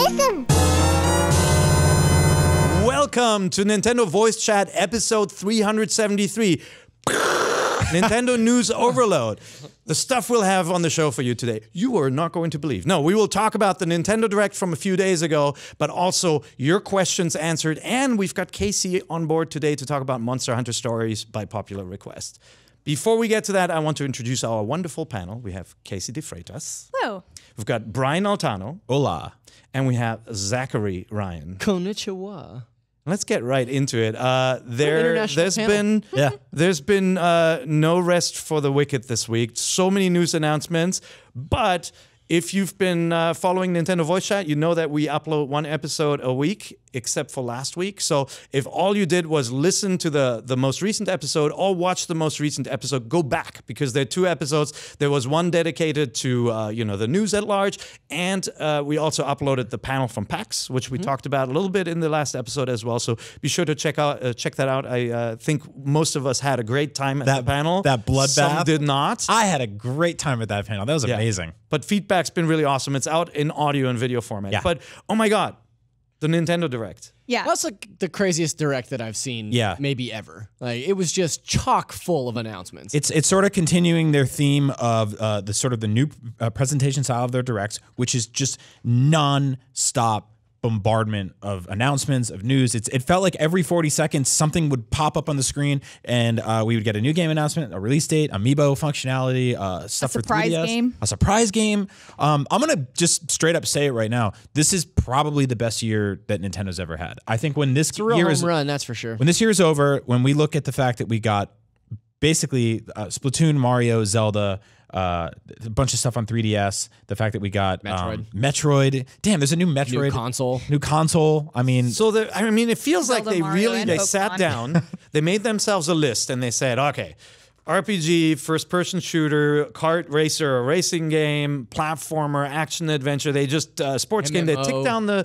listen. Welcome to Nintendo Voice Chat episode 373. Nintendo News Overload. The stuff we'll have on the show for you today, you are not going to believe. No, we will talk about the Nintendo Direct from a few days ago, but also your questions answered. And we've got Casey on board today to talk about Monster Hunter Stories by popular request. Before we get to that, I want to introduce our wonderful panel. We have Casey De Freitas. Hello. We've got Brian Altano. Hola. And we have Zachary Ryan. Konnichiwa. Let's get right into it. There's been no rest for the wicked this week. So many news announcements, but if you've been following Nintendo Voice Chat, you know that we upload one episode a week, except for last week. So if all you did was listen to the most recent episode or watch the most recent episode, go back, because there are two episodes. There was one dedicated to the news at large, and we also uploaded the panel from PAX, which we talked about a little bit in the last episode as well. So be sure to check that out. I think most of us had a great time at the panel. That bloodbath. Some did not. I had a great time at that panel. That was amazing. But feedback's been really awesome. It's out in audio and video format. Yeah. But, oh my God, the Nintendo Direct. Yeah. That's like the craziest Direct that I've seen maybe ever. Like, it was just chock full of announcements. It's sort of continuing their theme of the new presentation style of their Directs, which is just non-stop bombardment of announcements, of news. It felt like every 40 seconds something would pop up on the screen, and we would get a new game announcement, a release date, Amiibo functionality, stuff for 3DS. A surprise game. I'm gonna just straight up say it right now. This is probably the best year that Nintendo's ever had. I think when this year is run, that's for sure. When this year is over, when we look at the fact that we got basically Splatoon, Mario, Zelda, a bunch of stuff on 3DS. The fact that we got Metroid. Damn, there's a new Metroid. New console. I mean, it feels Zelda, like Mario, they Pokemon. sat down, they made themselves a list, and they said, okay, RPG, first-person shooter, kart racer, a racing game, platformer, action adventure. They just sports game. They tick down the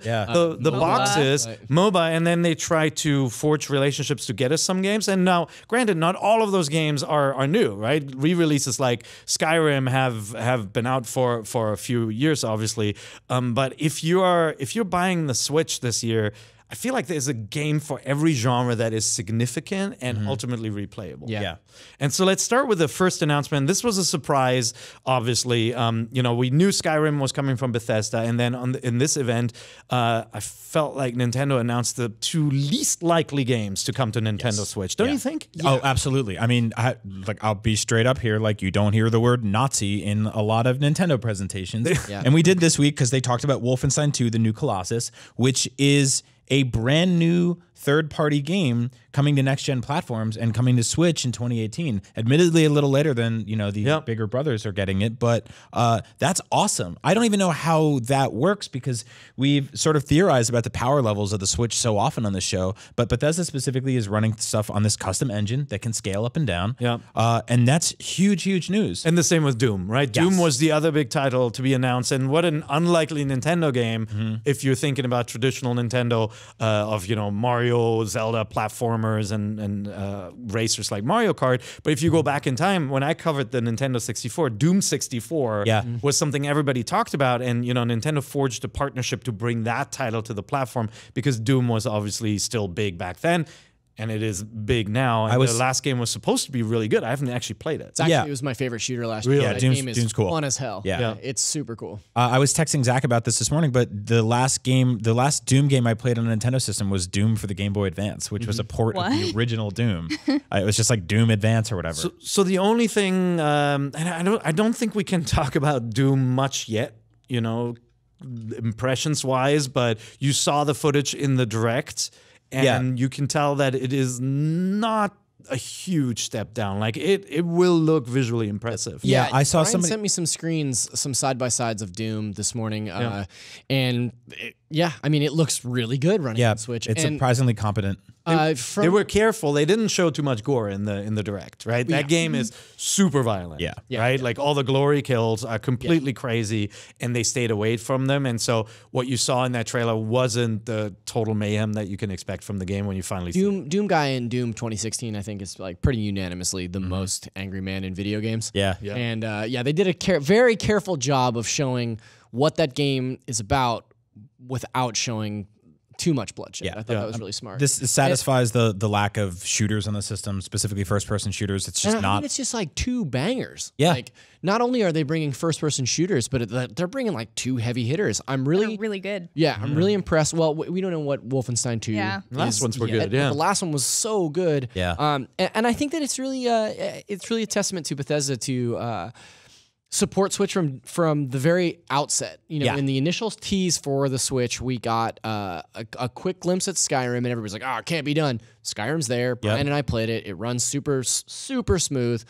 boxes, MOBA, and then they try to forge relationships to get us some games. And now, granted, not all of those games are new, right? Re-releases like Skyrim have been out for a few years, obviously. But if you're buying the Switch this year, I feel like there's a game for every genre that is significant and ultimately replayable. Yeah. And so let's start with the first announcement. This was a surprise, obviously. We knew Skyrim was coming from Bethesda, and then in this event, I felt like Nintendo announced the two least likely games to come to Nintendo Switch. Don't you think? Oh, absolutely. I mean, I'll be straight up here. Like, you don't hear the word Nazi in a lot of Nintendo presentations. And we did this week because they talked about Wolfenstein II, the new Colossus, which is a brand new third-party game coming to next-gen platforms and coming to Switch in 2018. Admittedly, a little later than the bigger brothers are getting it, but that's awesome. I don't even know how that works because we've sort of theorized about the power levels of the Switch so often on the show, but Bethesda specifically is running stuff on this custom engine that can scale up and down, and that's huge, huge news. And the same with Doom, right? Doom was the other big title to be announced, and what an unlikely Nintendo game if you're thinking about traditional Nintendo of Mario, Zelda, platformers, and racers like Mario Kart. But if you go back in time, when I covered the Nintendo 64, Doom 64 was something everybody talked about, and Nintendo forged a partnership to bring that title to the platform because Doom was obviously still big back then. And it is big now. And the last game was supposed to be really good. I haven't actually played it. It was my favorite shooter last year. Yeah, that game is Doom's cool. Fun as hell. Yeah. It's super cool. I was texting Zach about this morning, but the last Doom game I played on a Nintendo system was Doom for the Game Boy Advance, which was a port of the original Doom. It was just like Doom Advance or whatever. So the only thing, and I don't think we can talk about Doom much yet, impressions wise, but you saw the footage in the Direct. And you can tell that it is not a huge step down. Like, it will look visually impressive. Yeah, I saw Brian somebody sent me some screens, some side-by-sides of Doom this morning, and it looks really good running on Switch. It's surprisingly competent. They were careful. They didn't show too much gore in the Direct, right? That game is super violent, right? Like, all the glory kills are completely crazy, and they stayed away from them. And so what you saw in that trailer wasn't the total mayhem that you can expect from the game when you finally see it. Doom guy in Doom 2016, I think, is like pretty unanimously the most angry man in video games. And they did a very careful job of showing what that game is about without showing too much bloodshed. I thought that was really smart. This satisfies the lack of shooters on the system, specifically first-person shooters. It's just I think it's just like 2 bangers. Yeah. Like, not only are they bringing first-person shooters, but they're bringing like 2 heavy hitters. I'm really good. Yeah, I'm really impressed. Well, we don't know what Wolfenstein 2 Yeah. The last ones were good, The last one was so good. Yeah. And I think that it's really a testament to Bethesda to support Switch from the very outset. You know, in the initial tease for the Switch, we got a quick glimpse at Skyrim, and everybody's like, "Oh, it can't be done." Skyrim's there. Brian and I played it. It runs super smooth.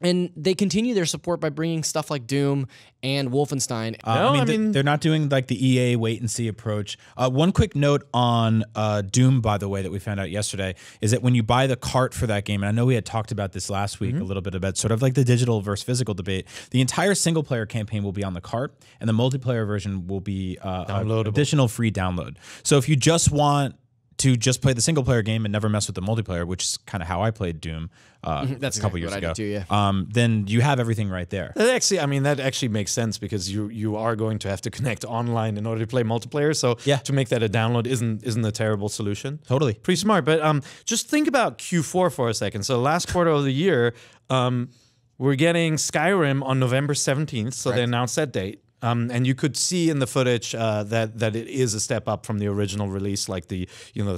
And they continue their support by bringing stuff like Doom and Wolfenstein. I mean, they're not doing like the EA wait and see approach. One quick note on Doom, by the way, that we found out yesterday is that when you buy the cart for that game, and I know we had talked about this last week a little bit about sort of like the digital versus physical debate, the entire single player campaign will be on the cart, and the multiplayer version will be an additional free download. So if you just want to just play the single player game and never mess with the multiplayer, which is kind of how I played Doom That's a couple exactly years what ago. I did too, Then you have everything right there. That actually makes sense because you are going to have to connect online in order to play multiplayer. So to make that a download isn't a terrible solution. Totally. Pretty smart. But just think about Q4 for a second. So last quarter of the year, we're getting Skyrim on November 17th. So they announced that date. And you could see in the footage that it is a step up from the original release, like the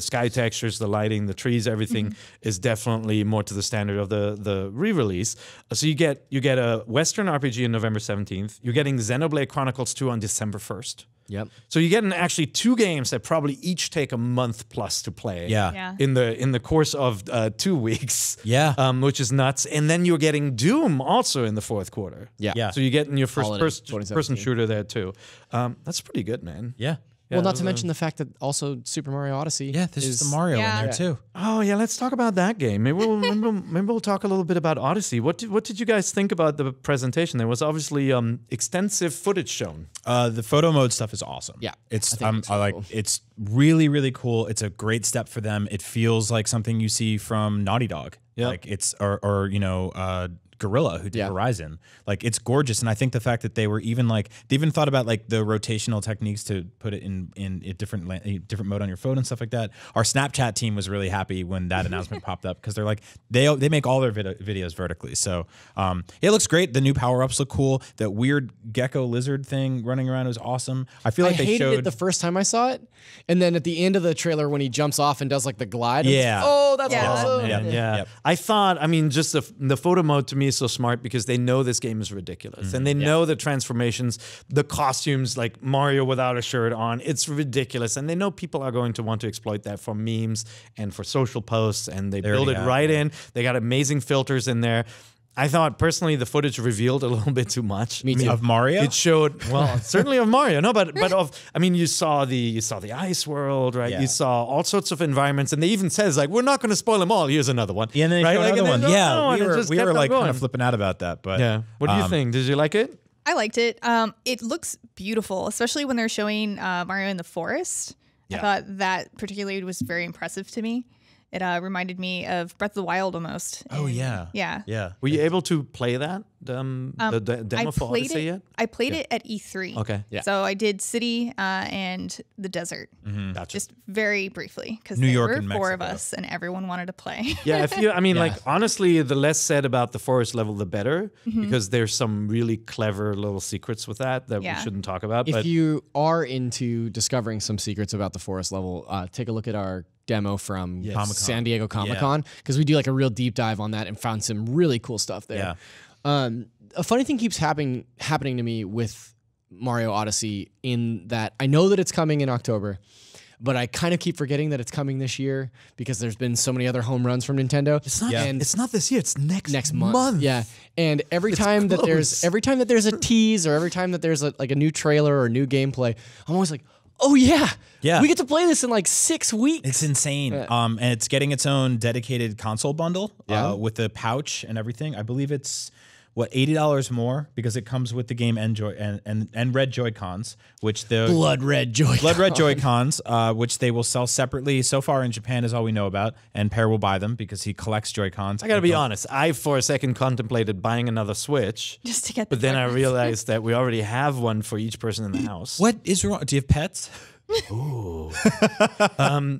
sky textures, the lighting, the trees, everything is definitely more to the standard of the re-release. So you get a Western RPG on November 17th. You're getting Xenoblade Chronicles 2 on December 1st. Yep. So you're getting actually 2 games that probably each take a month plus to play. Yeah. In the course of 2 weeks. Yeah. Which is nuts. And then you're getting Doom also in the 4th quarter. Yeah. So you're getting your first Holiday, person shooter there too. That's pretty good, man. Yeah. Well, not to mention the fact that also Super Mario Odyssey. Yeah, there's the Mario in there too. Oh yeah, let's talk about that game. Maybe we'll talk a little bit about Odyssey. What did you guys think about the presentation? There was obviously extensive footage shown. The photo mode stuff is awesome. Yeah, it's it's really, really cool. It's a great step for them. It feels like something you see from Naughty Dog. Yeah. Like it's Gorilla, who did Horizon. Like, it's gorgeous. And I think the fact that they even thought about like the rotational techniques to put it in a different mode on your phone and stuff like that. Our Snapchat team was really happy when that announcement popped up because they're like, they make all their videos vertically. So it looks great. The new power-ups look cool. That weird gecko lizard thing running around was awesome. I feel like I hated it the first time I saw it. And then at the end of the trailer when he jumps off and does like the glide. Yeah. That's awesome. Yeah. I thought, just the photo mode to me is so smart because they know this game is ridiculous. And they know the transformations, the costumes, like Mario without a shirt on, it's ridiculous. And they know people are going to want to exploit that for memes and for social posts. And they build it right in. They got amazing filters in there. I thought personally the footage revealed a little bit too much. Me too. Of Mario? It showed certainly of Mario. No, but you saw the ice world, right? Yeah. You saw all sorts of environments, and they even says like, we're not going to spoil them all. Here's another one. Yeah, and then they showed another one. Yeah, we were like going. kind of flipping out about that. But yeah, what do you think? Did you like it? I liked it. It looks beautiful, especially when they're showing Mario in the forest. I thought that particularly was very impressive to me. It reminded me of Breath of the Wild almost. Oh, yeah. Yeah. Were you able to play that? The demo for Odyssey yet? I played it at E3. Okay. Yeah. So I did city and the desert. Gotcha. Just very briefly because New there York were and 4 of Mexico. us and everyone wanted to play. Yeah, like honestly, the less said about the forest level, the better, because there's some really clever little secrets with that we shouldn't talk about. If you are into discovering some secrets about the forest level, take a look at our demo from San Diego Comic-Con because we do like a real deep dive on that and found some really cool stuff there. Yeah. A funny thing keeps happening to me with Mario Odyssey in that I know that it's coming in October, but I kind of keep forgetting that it's coming this year because there's been so many other home runs from Nintendo. It's not this year. It's next month. Yeah, and every time that there's a tease or every time that there's a new trailer or new gameplay, I'm always like, oh yeah, we get to play this in like 6 weeks. It's insane. And it's getting its own dedicated console bundle with the pouch and everything. I believe it's what, $80 more because it comes with the game and red Joy-Cons, which the Blood red Joy-Cons, which they will sell separately. So far in Japan is all we know about, and Pear will buy them because he collects Joy-Cons. I gotta be honest. I for a second contemplated buying another Switch, just to get. but then I realized that we already have one for each person in the house. What is wrong? Do you have pets? Ooh.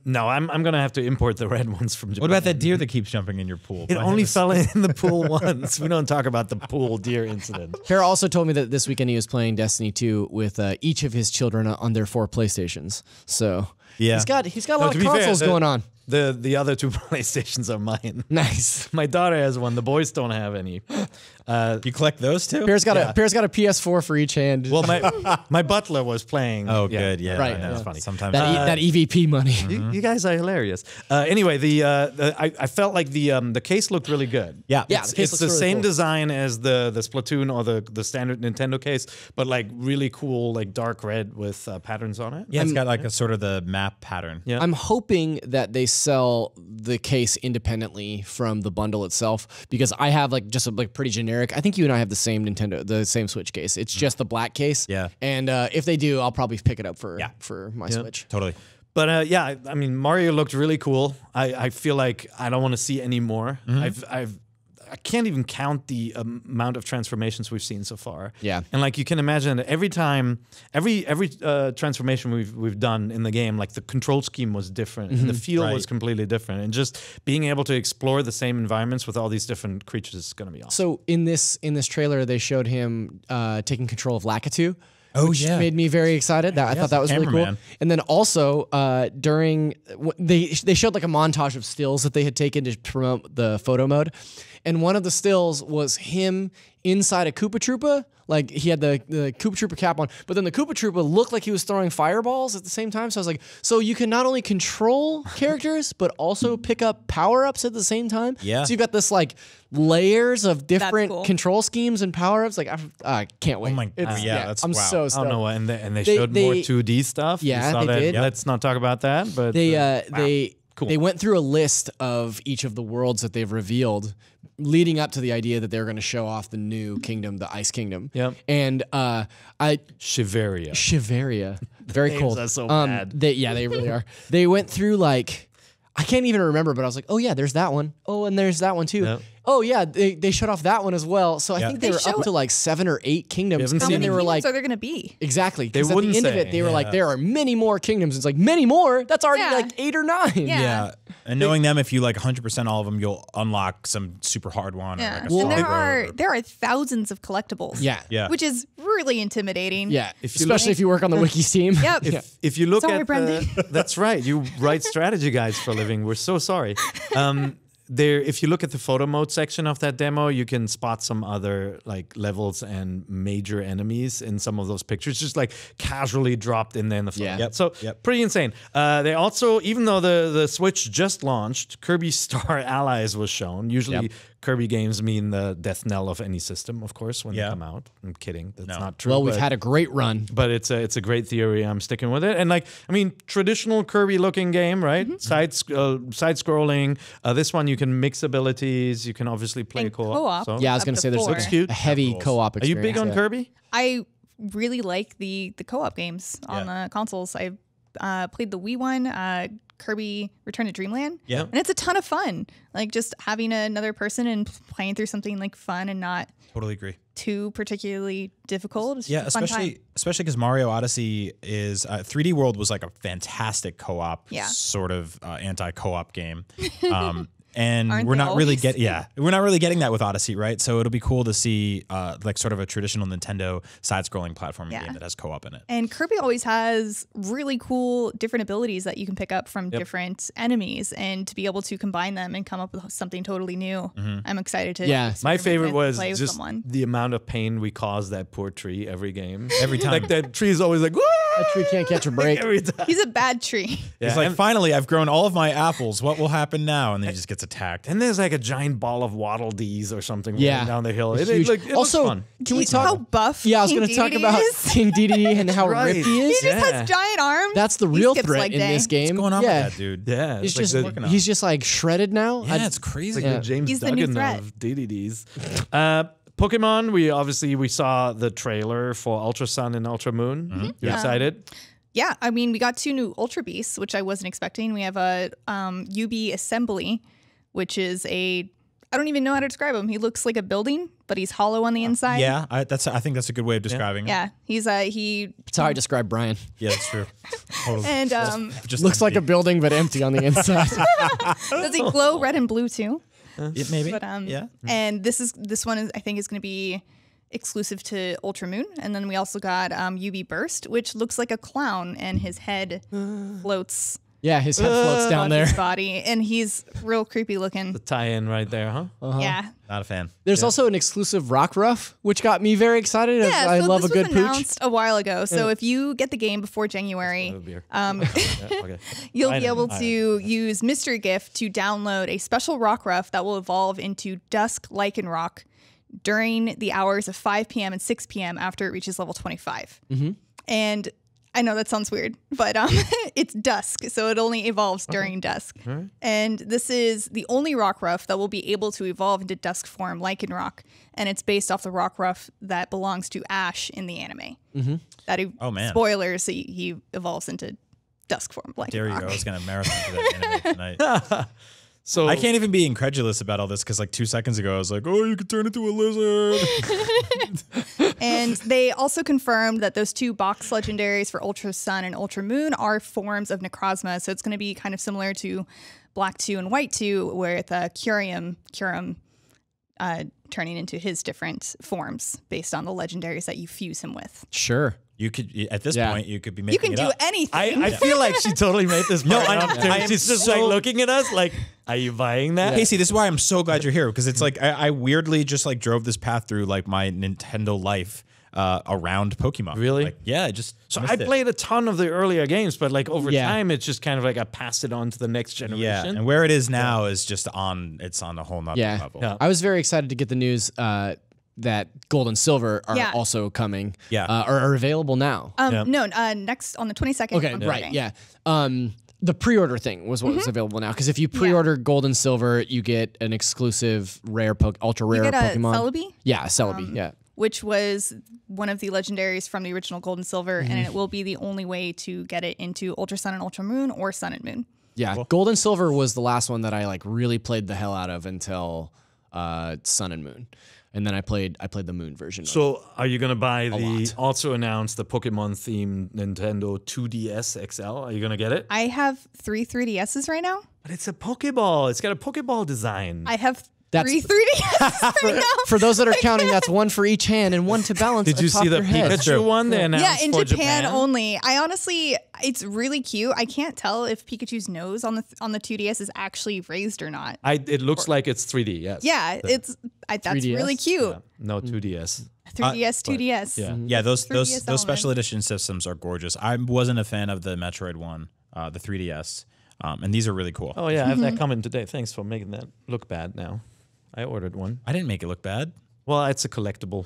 No, I'm gonna have to import the red ones from Japan. What about that deer that keeps jumping in your pool? It only fell in the pool once. We don't talk about the pool deer incident. Pear also told me that this weekend he was playing Destiny 2 with each of his children on their 4 PlayStations. So yeah, he's got a lot of consoles going on. The other 2 PlayStations are mine. Nice. My daughter has one. The boys don't have any. You collect those too? Pear's got a PS4 for each hand. Well, my butler was playing. Oh, good. Yeah, right. That's Yeah. funny. Sometimes that EVP money. You guys are hilarious. Anyway, I felt like the case looked really good. Yeah. It's, the case it's looks the really same cool. design as the Splatoon or the standard Nintendo case, but like really cool, like dark red with patterns on it. Yeah, it's got like a sort of the map pattern. Yeah. I'm hoping that they sell the case independently from the bundle itself, because I have like just a like pretty generic. I think you and I have the same Switch case. It's just the black case. Yeah. And if they do, I'll probably pick it up for my Switch. Totally. But yeah, I mean, Mario looked really cool. I feel like I don't want to see any more. I can't even count the amount of transformations we've seen so far. Yeah. And like you can imagine, every transformation we've done in the game, like the control scheme was different, and the feel was completely different, and just being able to explore the same environments with all these different creatures is going to be awesome. So in this trailer, they showed him taking control of Lakitu. Oh, which yeah. made me very excited. I thought that was really cool. cameraman. And then also they showed like a montage of stills that they had taken to promote the photo mode, and one of the stills was him inside a Koopa Troopa. Like he had the Koopa Troopa cap on, but then the Koopa Troopa looked like he was throwing fireballs at the same time. So I was like, so you can not only control characters, but also pick up power-ups at the same time? Yeah. So you've got this like layers of different cool. control schemes and power-ups. Like I can't wait. Oh my God. Yeah, that's I'm wow. so I stoked. don't know, and they showed more 2D stuff. You Yeah, saw they that? did. Let's not talk about that. But They went through a list of each of the worlds that they've revealed, leading up to the idea that they're going to show off the new kingdom, the Ice Kingdom. Yep. And Shiveria. very Names cool. are so bad. They really are. They went through like, I can't even remember, but I was like, oh yeah, there's that one. Oh, and there's that one too. Yep. Oh yeah, they shut off that one as well. So I think they They were up showed- to like 7 or 8 kingdoms. haven't And How seen then many they were kingdoms like, are there going to be? exactly. Because at the wouldn't end of say, it, they were like, yeah. there are many more kingdoms. It's like, many more? That's already Yeah. like 8 or 9. Yeah. Yeah. And knowing them, if you like 100% all of them, you'll unlock some super hard one. Yeah. Or like a And slow there road. are thousands of collectibles. Yeah. Yeah. Which is really intimidating. Yeah, If you especially if you work on the Wiki team. Yep. If you look Sorry, at Brendan. that's right. You write strategy guides for a living. We're so sorry. If you look at the photo mode section of that demo, you can spot some other like levels and major enemies in some of those pictures, just like casually dropped in there in the photo. Yeah. Yep. So Yep. pretty insane. They also, even though the Switch just launched, Kirby Star Allies was shown. Usually Yep. Kirby games mean the death knell of any system, of course, when they Yeah. come out. I'm kidding. That's No. not true. Well, we've but- had a great run. but it's a great theory. I'm sticking with it. And like, I mean, traditional Kirby looking game, right? Side scrolling. This one you can mix abilities. You can obviously play And co-op. co-op. So. Yeah, I was Up going to to say there's 4. Looks cute. a heavy co-op Are you experience. big on yeah. Kirby? I really like the co-op games on the consoles. I played the Wii one, Kirby Return to Dreamland. Yeah. And it's a ton of fun. Like just having another person and playing through something like fun and not Totally agree. too particularly difficult. It's Yeah, just a fun time. especially because Mario Odyssey is 3D World was like a fantastic co-op, Yeah. sort of anti-co-op game. And Aren't we're they not really always? we're not really getting that with Odyssey, right? So it'll be cool to see like sort of a traditional Nintendo side-scrolling platforming Yeah. game that has co-op in it. And Kirby always has really cool different abilities that you can pick up from different enemies, and to be able to combine them and come up with something totally new. I'm excited to Yeah. My experiment favorite with, was play with just someone. the amount of pain we cause that poor tree every game. Every time. Like that tree is always like, "Wah!" That tree can't catch a break. every time. He's a bad tree. Yeah, It's like, and- finally, I've grown all of my apples. What will happen now? And then he just gets attacked. And there's like a giant ball of Waddle Dees or something Yeah. rolling down the hill. It's It huge. looks Also, fun. can we Do you know talk? how buff Yeah, I was King going to talk Dedede about is? King Dedede and how right. ripped he is. He just has giant arms. That's the He real skips threat leg in day. this game. What's going on yeah. with that dude? Yeah, He's it's just like he's just like shredded now. Yeah, it's crazy. the Yeah. James He's the new Duggan threat. of DDDs. Pokemon, we saw the trailer for Ultra Sun and Ultra Moon. You excited? Yeah, I mean, we got 2 new Ultra Beasts, which I wasn't expecting. We have a UB Assembly, which is I don't even know how to describe him. He looks like a building, but he's hollow on the inside. Yeah, I think that's a good way of describing it. Yeah, That's how I describe Brian. Yeah, that's true. Totally. And Just Looks like a building, but empty on the inside. does he glow red and blue too? maybe. But yeah. And this one I think is going to be exclusive to Ultra Moon. And then we also got UB Burst, which looks like a clown, and his head floats. Yeah, his head floats down there. His body, and he's real creepy looking. The tie-in right there, huh? Yeah. Not a fan. There's also an exclusive Rock Ruff, which got me very excited. Yeah, I so love a this good was pooch. announced a while ago. So if you get the game before January, Okay. you'll be able to use Mystery Gift to download a special Rock Ruff that will evolve into Dusk Lichen Rock during the hours of 5 p.m. and 6 p.m. after it reaches level 25. And I know that sounds weird, but it's dusk, so it only evolves during dusk. And this is the only Rock Ruff that will be able to evolve into dusk form, Lichen Rock, and it's based off the Rock Ruff that belongs to Ash in the anime. Spoilers, so he evolves into dusk form, Lichen Rock. There you go. I was going to marathon for that anime tonight. So I can't even be incredulous about all this because like 2 seconds ago I was like, oh, you could turn into a lizard. And they also confirmed that those 2 box legendaries for Ultra Sun and Ultra Moon are forms of Necrozma. So it's going to be kind of similar to Black 2 and White 2, with Curium turning into his different forms based on the legendaries that you fuse him with. Sure. You could at this point you could be making You can it do up. anything. I feel like she totally made this. No, I am she's just like looking at us like, are you buying that? Casey, this is why I'm so glad you're here because it's like I weirdly just like drove this path through like my Nintendo life around Pokemon. Really? Like, yeah, So I played a ton of the earlier games, but like over time, it's just kind of like I passed it on to the next generation. Yeah, and where it is now is just on a whole nother level. Yeah. I was very excited to get the news that Gold and Silver are also coming. Yeah. Or are available now. No, next on the 22nd. Okay, on right, Friday. yeah. The pre-order thing was what was available now because if you pre-order Gold and Silver, you get an exclusive ultra rare You get Pokemon. a Celebi? Yeah, a Celebi. Yeah. Which was one of the legendaries from the original Gold and Silver, and it will be the only way to get it into Ultra Sun and Ultra Moon or Sun and Moon. Yeah, cool. Gold and Silver was the last one that I like really played the hell out of until Sun and Moon. And then I played the Moon version. So are you going to buy also announced the Pokemon-themed Nintendo 2DS XL? Are you going to get it? I have 3 3DSs right now. But it's a Pokeball. It's got a Pokeball design. I have 3 3DSs right now. For those that are counting, that's 1 for each hand and 1 to balance. Did you see the Pikachu one they announced in for Japan only. I honestly, it's really cute. I can't tell if Pikachu's nose on the 2DS is actually raised or not. It looks like it's 3D, yes. Yeah, that's 3DS? really cute. Yeah. No, 2DS. 3DS, 2DS. Yeah. Yeah, those 3DS special edition systems are gorgeous. I wasn't a fan of the Metroid one, the 3DS, and these are really cool. Oh, yeah, I have that coming today. Thanks for making that look bad now. I ordered one. I didn't make it look bad. Well, it's a collectible.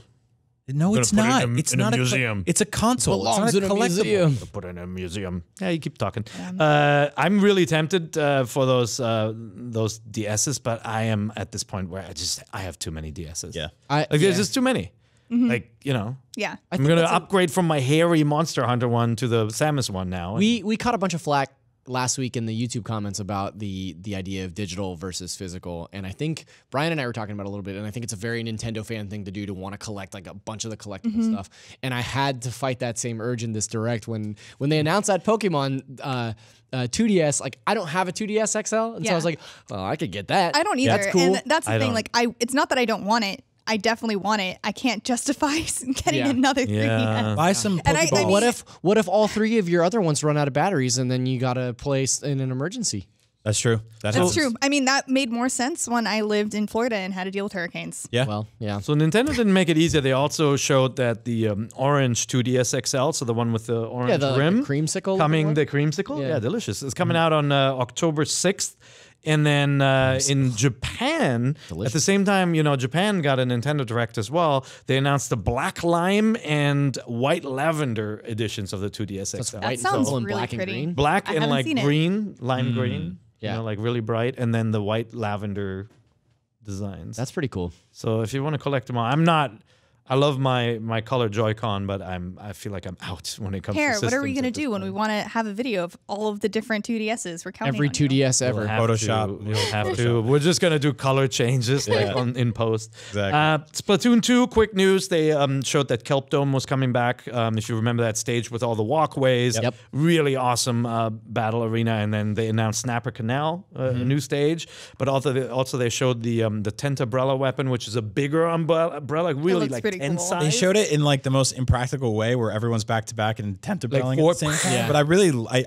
No, it's not. It's not a museum. It's a console. It's not a collectible. Put it in a museum. Yeah, you keep talking. I'm really tempted for those DSs, but I am at this point where I have too many DSs. Yeah, There's just too many. Like, you know. Yeah. I'm going to upgrade from my hairy Monster Hunter one to the Samus one now. We caught a bunch of flack last week in the YouTube comments about the idea of digital versus physical, and I think Brian and I were talking about it a little bit, and I think it's a very Nintendo fan thing to do to want to collect like a bunch of the collectible stuff, and I had to fight that same urge in this direct when they announced that Pokemon 2DS. Like, I don't have a 2DS XL, and so I was like, well, I could get that. I don't either. That's cool. And that's the thing. Like, it's not that I don't want it. I definitely want it. I can't justify getting another 3DS. Buy some Pokeball. And I mean, What if all 3 of your other ones run out of batteries and then you gotta place in an emergency? That's true. That's true. I mean, that made more sense when I lived in Florida and had to deal with hurricanes. Yeah. Well, yeah. So Nintendo didn't make it easier. They also showed that the orange 2DS XL, so the one with the orange rim, like the creamsicle, the creamsicle, yeah, delicious. It's coming out on October 6th. And then in Japan, at the same time, you know, Japan got a Nintendo Direct as well. They announced the black lime and white lavender editions of the 2DS XL. That sounds really black and pretty. green. Black I and haven't like seen it. green, lime green, Yeah. you know, like really bright, and then the white lavender designs. That's pretty cool. So if you want to collect them all, I love my color Joy-Con, but I feel like I'm out when it comes to systems. What are we going to do when we want to have a video of all of the different 2DSs? We're counting Every on you. 2DS ever. Photoshop. We'll have to. We're just going to do color changes in post. Exactly. Splatoon 2, quick news. They showed that Kelp Dome was coming back. If you remember that stage with all the walkways. Yep. Really awesome battle arena. And then they announced Snapper Canal, a new stage. But also they showed the Tentabrella weapon, which is a bigger umbrella, really like 10 cool. size. They showed it in like the most impractical way where everyone's back to back and tentabelling Like at the same time. Yeah. But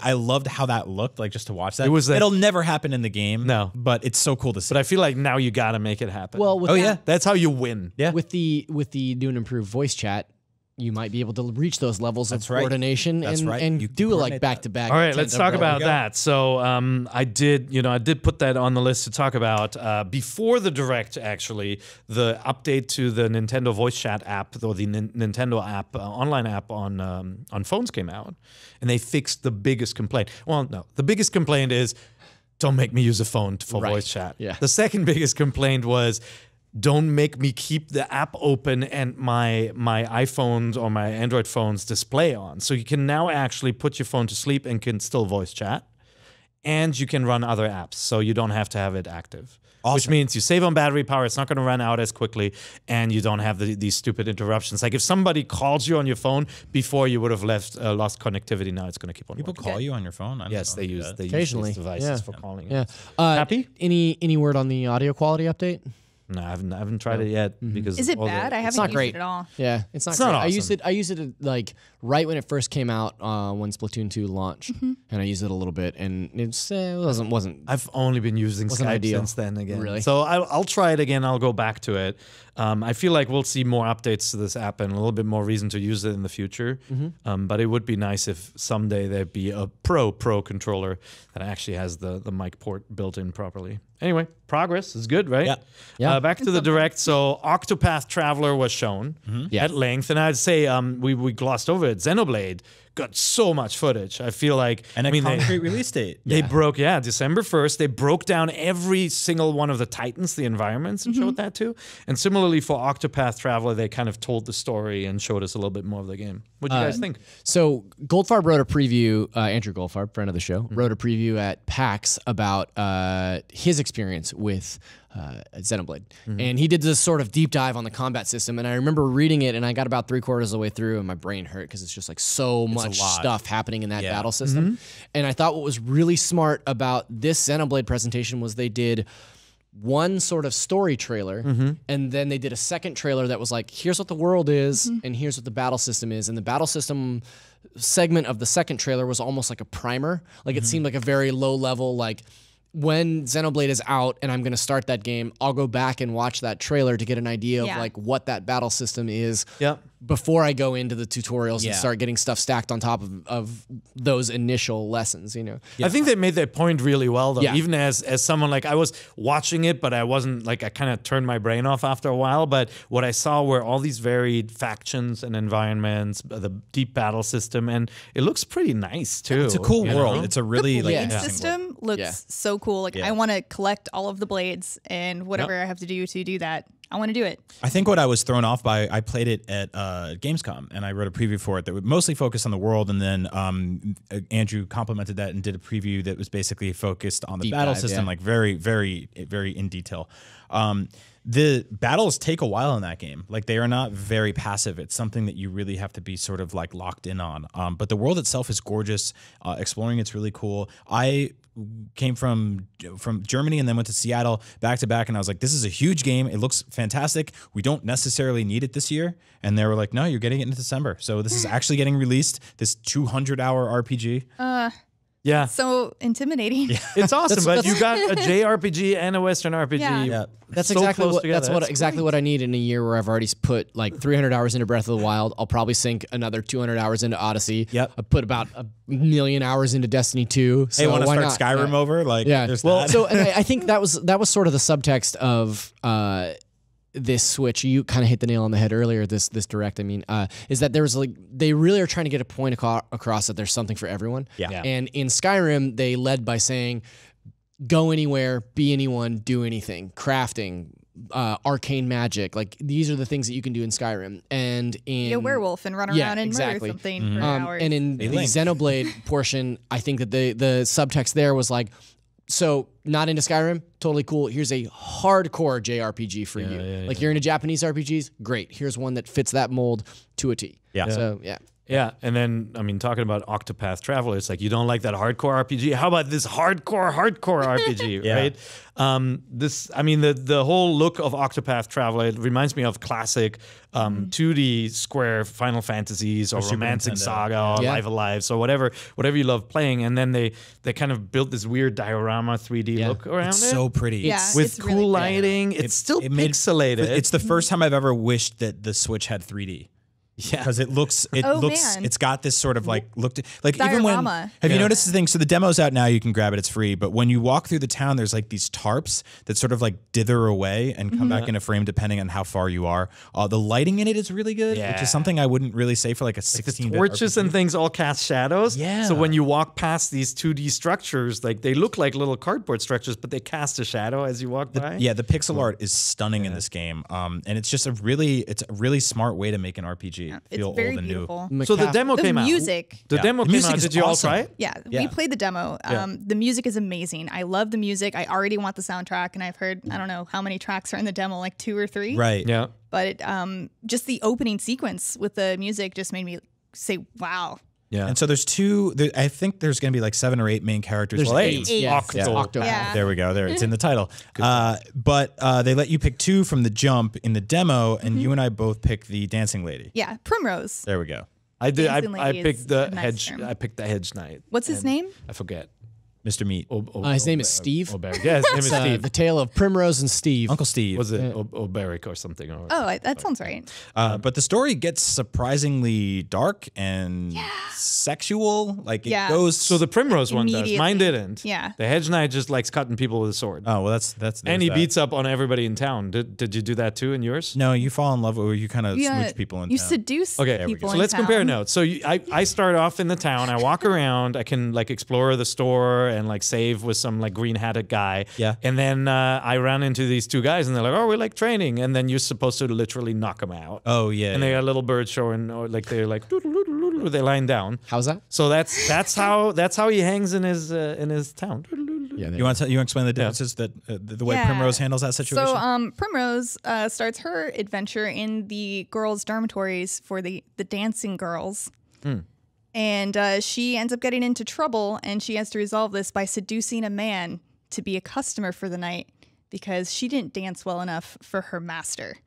I loved how that looked, like just to watch that. It was It'll never happen in the game. No. But it's so cool to see. But I feel like now you got to make it happen. Well, with That's how you win. Yeah. with the new and improved voice chat, you might be able to reach those levels of right. coordination That's and, right. and You can do coordinate like back-to-back. All right, let's talk about go. that. So I did put that on the list to talk about before the Direct. Actually, the update to the Nintendo Voice Chat app or the Nintendo app, online app on phones came out, and they fixed the biggest complaint. Well, no, the biggest complaint is don't make me use a phone for voice chat. Yeah. The second biggest complaint was don't make me keep the app open and my iPhones or my Android phones display on. So you can now actually put your phone to sleep and can still voice chat. And you can run other apps, so you don't have to have it active. Awesome. Which means you save on battery power, it's not going to run out as quickly, and you don't have these stupid interruptions. Like if somebody calls you on your phone before you would have lost connectivity, now it's going to keep on People working. call you on your phone? I don't Yes, know. they use Occasionally, these devices yeah. for calling. Yeah. Happy? Any word on the audio quality update? No, I haven't tried it yet because Is it all the- bad? I haven't not used great. it at all. Yeah, it's not It's great. not I used awesome. it. I used it like right when it first came out when Splatoon 2 launched, and I used it a little bit, and it wasn't. I've only been using Wasn't Skype ideal. since then again. Really? So I'll try it again. I'll go back to it. I feel like we'll see more updates to this app and a little bit more reason to use it in the future. But it would be nice if someday there'd be a pro controller that actually has the mic port built in properly. Anyway, progress is good, right? Yeah. Yeah. Back to the Direct. So Octopath Traveler was shown Yeah. at length. And I'd say we glossed over it. Xenoblade got so much footage. I feel like... And a they- concrete release date. they broke, December 1st. They broke down every single one of the Titans, the environments, and showed that too. And similarly for Octopath Traveler, they kind of told the story and showed us a little bit more of the game. What do you guys think? So Goldfarb wrote a preview. Andrew Goldfarb, friend of the show, wrote a preview at PAX about his experience with Xenoblade, and he did this sort of deep dive on the combat system. And I remember reading it, and I got about 3/4 of the way through, and my brain hurt because it's just like so much lot. stuff happening in that battle system. And I thought what was really smart about this Xenoblade presentation was they did one sort of story trailer, and then they did a second trailer that was like, here's what the world is, and here's what the battle system is. And the battle system segment of the second trailer was almost like a primer. Like it seemed like a very low level, like when Xenoblade is out and I'm going to start that game, I'll go back and watch that trailer to get an idea of Yeah. like what that battle system is Yep. before I go into the tutorials Yeah. and start getting stuff stacked on top of those initial lessons, you know? I think they made that point really well, though. Yeah. Even as someone, like, I was watching it, but I wasn't, like, I kind of turned my brain off after a while. But what I saw were all these varied factions and environments, the deep battle system, and it looks pretty nice, too. It's a cool you world. know? It's a really The like blade interesting system world. looks Yeah. so cool. Like Yeah. I want to collect all of the blades and whatever I have to do that. I want to do it. I think what I was thrown off by, I played it at Gamescom, and I wrote a preview for it that would mostly focus on the world, and then Andrew complimented that and did a preview that was basically focused on the Deep battle dive, system, yeah. like very, very, very in detail. The battles take a while in that game. Like they are not very passive. It's something that you really have to be sort of like locked in on. But the world itself is gorgeous. Exploring it's really cool. I came from Germany and then went to Seattle back to back, and I was like, this is a huge game. It looks fantastic. We don't necessarily need it this year. And they were like, no, you're getting it in December. So this is actually getting released, this 200-hour RPG. Yeah. So intimidating. It's awesome, but that's- you got a JRPG and a Western RPG. Yeah. That's so exactly close what together. that's what That's exactly great. what I need in a year where I've already put like 300 hours into Breath of the Wild. I'll probably sink another 200 hours into Odyssey. Yep. I put about 1,000,000 hours into Destiny 2. So Hey, want to why start not? Skyrim Yeah. over? Like, Yeah. there's Well, that. so and I think that was sort of the subtext of this Switch. You kind of hit the nail on the head earlier. This direct, I mean, is that there was like they really are trying to get a point across that there's something for everyone. Yeah. And in Skyrim, they led by saying, "Go anywhere, be anyone, do anything, crafting." arcane magic. Like these are the things that you can do in Skyrim. And in Be a werewolf and run around and murder something for hours. And in the Xenoblade portion, I think that the subtext there was like, so not into Skyrim, totally cool. Here's a hardcore JRPG for you. Like you're into Japanese RPGs, great. Here's one that fits that mold to a T. Yeah. So yeah. Yeah, and then I mean, talking about Octopath Traveler, it's like you don't like that hardcore RPG. How about this hardcore RPG, right? The whole look of Octopath Traveler, it reminds me of classic 2D Square Final Fantasies or Romancing Saga or Live Alive, so whatever you love playing. And then they kind of built this weird diorama 3D look around it. So pretty. Yeah, with cool really lighting. It's still pixelated. It's the first time I've ever wished that the Switch had 3D. Yeah, because it looks, it's got this sort of like like diorama. Even when have you noticed the thing? So the demo's out now, you can grab it, it's free. But when you walk through the town, there's like these tarps that sort of like dither away and come back in a frame depending on how far you are. The lighting in it is really good, which is something I wouldn't really say for like a 16-bit torches RPG. and things all cast shadows. Yeah. So when you walk past these 2D structures, like they look like little cardboard structures, but they cast a shadow as you walk by. Yeah, the pixel art is stunning in this game, and it's just a really smart way to make an RPG feel old and beautiful. new. So the demo came out. The demo came out. Did you all try it? Yeah, we played the demo. The music is amazing. I love the music. I already want the soundtrack, and I've heard, I don't know how many tracks are in the demo, like 2 or 3. Right. Yeah. But just the opening sequence with the music just made me say, wow. Yeah. And so there's I think there's going to be like 7 or 8 main characters. There's Well, 8. Yeah. Octo. Yeah. There we go. There, it's in the title. But they let you pick 2 from the jump in the demo, and you and I both picked the dancing lady. Yeah, Primrose. There we go. I did. Dancing I Lady picked is the a nice hedge. term. I picked the hedge knight. What's his name? I forget. Mr. Meat. His name is Steve. Oberic. Yeah, his name is Steve. The tale of Primrose and Steve. Uncle Steve. Was it Oberic or something? Or That sounds right. But the story gets surprisingly dark and sexual. Like it goes. So the Primrose one does. Immediately. Mine didn't. Yeah. The hedge knight just likes cutting people with a sword. Oh well, that's and he beats up on everybody in town. Did you do that too in yours? No, you fall in love with, or you kind of smooch people in You town. seduce people So in let's town. compare notes. So I start off in the town. I walk around. I can like explore the store and like save with some like green hatted guy. Yeah. And then I ran into these 2 guys and they're like, oh, we like training. And then you're supposed to literally knock them out. Oh yeah. And they got a little bird showing, or like they're like doodle-doodle-doodle, they're lying down. How's that? So that's how he hangs in his town. Yeah. You want to explain the differences that the way Primrose handles that situation? So Primrose starts her adventure in the girls' dormitories for the dancing girls. And she ends up getting into trouble, and she has to resolve this by seducing a man to be a customer for the night because she didn't dance well enough for her master.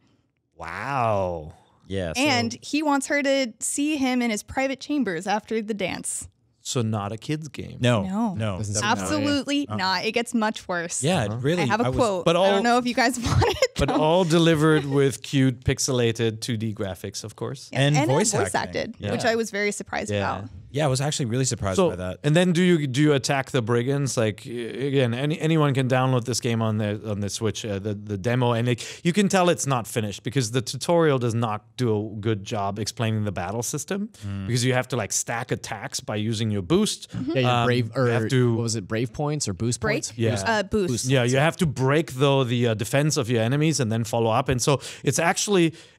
Wow. yeah. So, And he wants her to see him in his private chambers after the dance. So not a kid's game. No. no. Doesn't sound- Absolutely not. It gets much worse. Yeah, really. I have a quote. But I all- don't know if you guys want it. But though. all delivered with cute pixelated 2D graphics, of course. Yeah, and voice voice acting. acted, which I was very surprised Yeah. about. Yeah, I was actually really surprised So by that. and then do you attack the brigands? Like again, anyone can download this game on the Switch, the demo, and you can tell it's not finished because the tutorial does not do a good job explaining the battle system because you have to like stack attacks by using your boost. Yeah, your brave or you have to- what was it? Brave points or boost Break? points? Yeah. Boost. Yeah, you have to break though the defense of your enemies and then follow up. And so it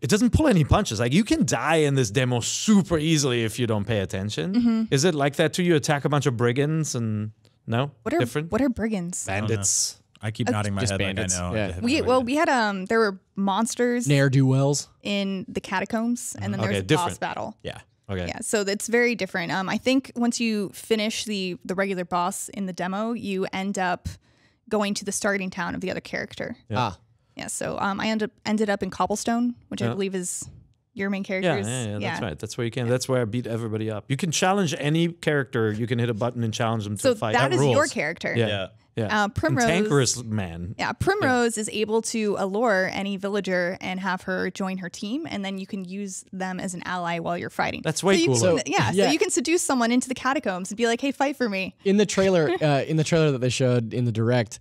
doesn't pull any punches. Like you can die in this demo super easily if you don't pay attention. Is it like that too? You attack a bunch of brigands and no? Different? What are brigands? Bandits. I keep nodding my just head bandits. like I know. Yeah. I have no idea. We had there were monsters Ne'er-do-wells. in the catacombs, and then Okay, there's a boss different. battle. Yeah. Okay. Yeah, so it's very different. I think once you finish the regular boss in the demo, you end up going to the starting town of the other character. Yeah. Yeah, so I ended up in Cobblestone, which I believe is your main Yeah, character's. that's right. That's where you can. That's where I beat everybody up. You can challenge any character. You can hit a button and challenge them to So a fight. that is your rules. character. Yeah. Yeah. Primrose- Cantankerous man. Yeah, Primrose is able to allure any villager and have her join her team, and then you can use them as an ally while you're fighting. That's way you cooler. can- So you can seduce someone into the catacombs and be like, "Hey, fight for me." In the trailer, that they showed in the direct,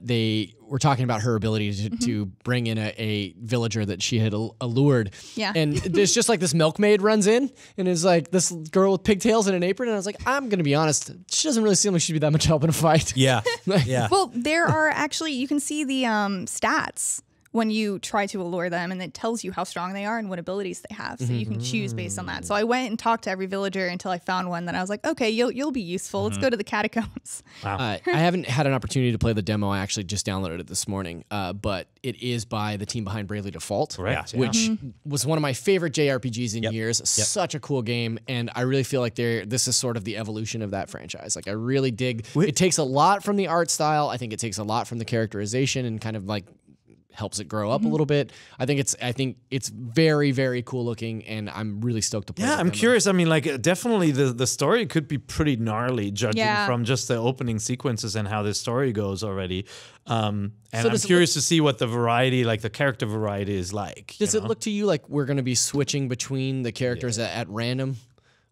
they were talking about her ability to bring in a villager that she had allured. Yeah. And there's just like this milkmaid runs in and is like this girl with pigtails and an apron. And I was like, I'm going to be honest, she doesn't really seem like she'd be that much help in a fight. Yeah. Yeah. Well, there are actually, you can see the stats when you try to allure them, and it tells you how strong they are and what abilities they have. So you can choose based on that. So I went and talked to every villager until I found one that I was like, okay, you'll be useful. Let's go to the catacombs. Wow. I haven't had an opportunity to play the demo. I actually just downloaded it this morning, but it is by the team behind Bravely Default, Correct, which was one of my favorite JRPGs in years. Such a cool game, and I really feel like this is sort of the evolution of that franchise. Like I really dig. It takes a lot from the art style. I think it takes a lot from the characterization and kind of like helps it grow up a little bit. I think it's very, very cool looking, and I'm really stoked to play. Yeah, I'm curious. I mean, like definitely the story could be pretty gnarly, judging from just the opening sequences and how this story goes already. And so I'm curious to see what the variety, like the character variety, is like. Does it look to you like we're going to be switching between the characters at random?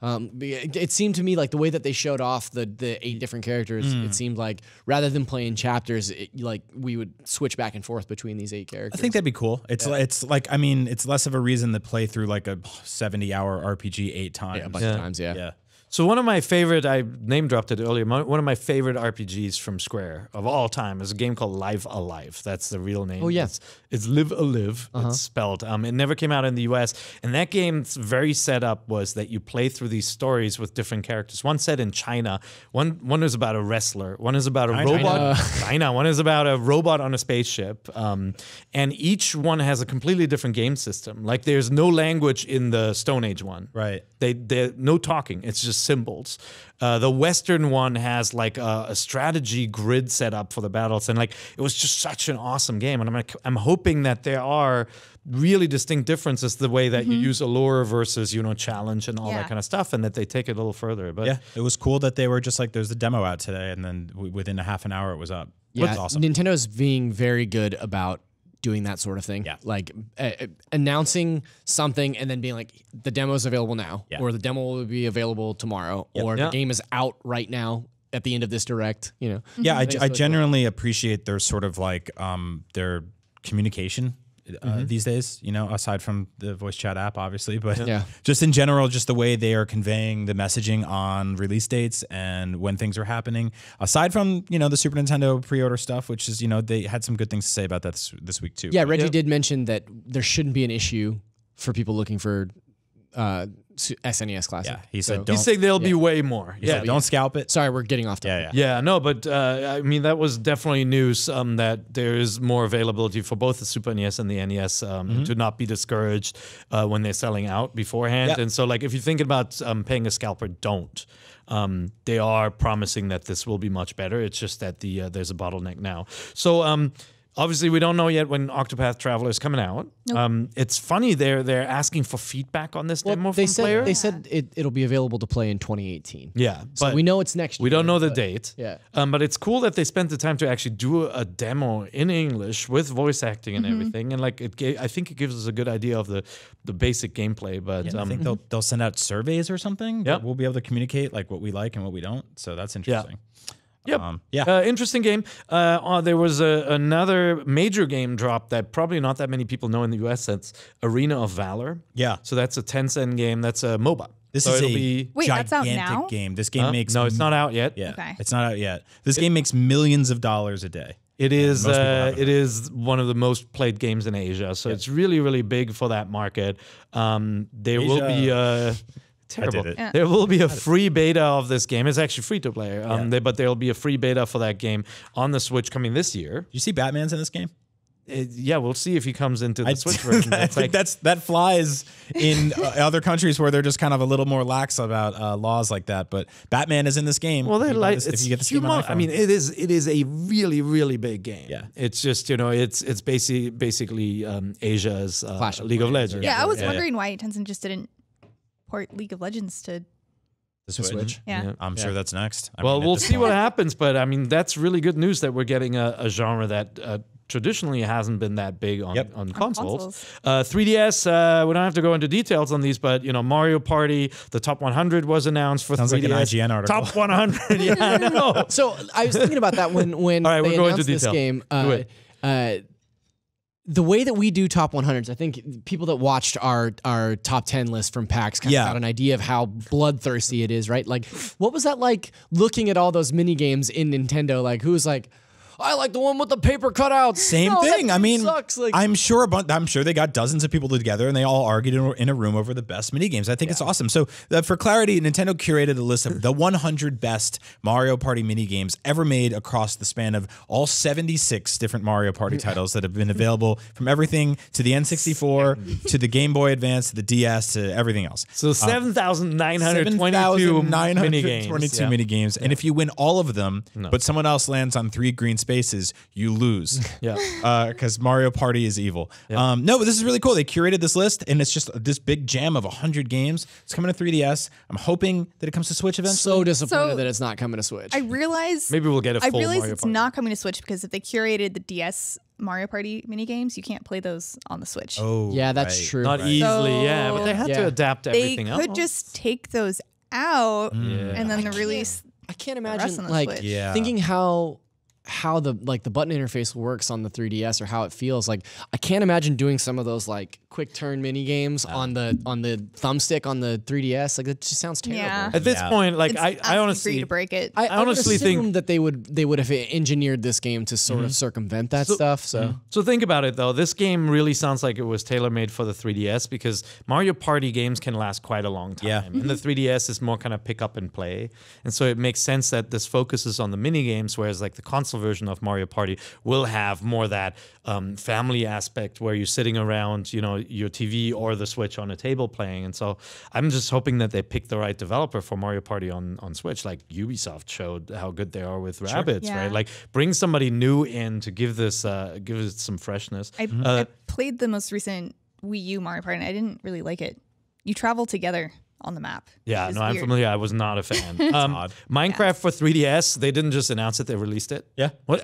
It seemed to me like the way that they showed off the 8 different characters, it seemed like rather than playing chapters, like we would switch back and forth between these 8 characters. I think that'd be cool. It's like, I mean, it's less of a reason to play through like a 70-hour RPG 8 times. Yeah, a bunch of times, yeah. So one of my favorite, I name dropped it earlier, one of my favorite RPGs from Square of all time is a game called Live Alive. That's the real name. Oh, yeah. It's Live Alive. It's spelled. It never came out in the US. And that game's very setup was that you play through these stories with different characters. One set in China. One is about a wrestler. One is about a robot. China. One is about a robot on a spaceship. And each one has a completely different game system. Like there's no language in the Stone Age one. Right. They're no talking. It's just symbols. The Western one has like a strategy grid set up for the battles, and like it was just such an awesome game. And I'm hoping that there are really distinct differences the way that you use allure versus challenge and all that kind of stuff, and that they take it a little further. But yeah, it was cool that they were just like, there's the demo out today, and then within a half an hour it was up. Yeah, that's awesome. Nintendo's being very good about doing that sort of thing. Yeah. Like announcing something and then being like, the demo is available now, or the demo will be available tomorrow, or the game is out right now at the end of this direct, Yeah, I genuinely appreciate their sort of like their communication these days, aside from the voice chat app, obviously, but just in general, just the way they are conveying the messaging on release dates and when things are happening, aside from, the Super Nintendo pre-order stuff, which is, they had some good things to say about that this week too. Yeah, Reggie did mention that there shouldn't be an issue for people looking for SNES Classic. Yeah, he said, he's saying there'll be way more. Don't scalp it. Sorry, we're getting off topic. Yeah, no, but I mean, that was definitely news that there is more availability for both the Super NES and the NES to not be discouraged when they're selling out beforehand. And so, like, if you're thinking about paying a scalper, don't. They are promising that this will be much better. It's just that there's a bottleneck now. So, obviously, we don't know yet when Octopath Traveler is coming out. It's funny they're asking for feedback on this demo from players. They said it'll be available to play in 2018. Yeah, so but we know it's next year. We don't know the date. Yeah, but it's cool that they spent the time to actually do a demo in English with voice acting and everything. And like I think it gives us a good idea of the basic gameplay. But I think they'll send out surveys or something. Yep. We'll be able to communicate like what we like and what we don't. So that's interesting. Yep. Interesting game. There was another major game drop that probably not that many people know in the US. That's Arena of Valor. Yeah. So that's a Tencent game. That's a MOBA. This so is Wait, that's out now? gigantic game. This game makes... No, it's not out yet. Yeah, Okay. It's not out yet. This game makes millions of dollars a day. It is one of the most played games in Asia. So it's really, really will be terrible. There will be a free beta of this game. It's actually free to play. But there will be a free beta for that game on the Switch coming this year. You see Batman's in this game? We'll see if he comes into the Switch version. I think that flies in other countries where they're just kind of a little more lax about laws like that. But Batman is in this game. Well, if you get this game on iPhone. I mean, it is a really, really big game. Yeah, it's just it's basically Asia's League of Legends. Yeah, I was wondering why Tencent just didn't port League of Legends to the Switch. Yeah. I'm sure that's next. We'll see what happens, but I mean, that's really good news that we're getting a genre that traditionally hasn't been that big on consoles. 3DS, we don't have to go into details on these, but Mario Party, the top 100 was announced for 3DS. Sounds like an IGN article. Top 100, yeah, I know. So I was thinking about that when right, they announced this game. The way that we do top 100s, I think people that watched our top 10 list from PAX kind of got an idea of how bloodthirsty it is, right? Like, what was that like looking at all those mini games in Nintendo? Like, who was like, I like the one with the paper cutouts. Same No, thing. that I mean, sucks. Like, I'm sure they got dozens of people together and they all argued in a room over the best mini games. I think it's awesome. So for clarity, Nintendo curated a list of the 100 best Mario Party mini games ever made across the span of all 76 different Mario Party titles that have been available, from everything to the N64 to the Game Boy Advance to the DS to everything else. So 7,922 mini games. 22 mini games. And if you win all of them, but someone else lands on 3 green spaces, you lose. Because Mario Party is evil. No, but this is really cool. They curated this list, and it's just this big jam of 100 games. It's coming to 3DS. I'm hoping that it comes to Switch eventually. so disappointed that it's not coming to Switch. I realize Maybe we'll get a full I realize Mario it's Party. not coming to Switch because if they curated the DS Mario Party mini games, you can't play those on the Switch. Oh, yeah, that's right. true. Not easily, yeah. But they had to Yeah. adapt They everything else. could just take those out and then release. I can't rest imagine on the like Switch. thinking how the button interface works on the 3DS or how it feels. Like I can't imagine doing some of those like quick turn mini games on the thumbstick on the 3DS. Like that just sounds terrible. Yeah. At this point, like It's I asking for you honestly to break it. I honestly would assume think- that they would have engineered this game to sort of circumvent that stuff. So So think about it though. This game really sounds like it was tailor-made for the 3DS because Mario Party games can last quite a long time. Yeah. And the 3DS is more kind of pick up and play. And so it makes sense that this focuses on the mini games, whereas like the console version of Mario Party will have more that family aspect where you're sitting around, your TV or the Switch on a table playing. And so I'm just hoping that they pick the right developer for Mario Party on Switch, like Ubisoft showed how good they are with Rabbids, Yeah. right? Like bring somebody new in to give this give it some freshness. I played the most recent Wii U Mario Party and I didn't really like it. You travel together on the map. Yeah, which is no, I'm weird. familiar. I was not a fan. odd. Minecraft for 3DS, they didn't just announce it, they released it. Yeah. What?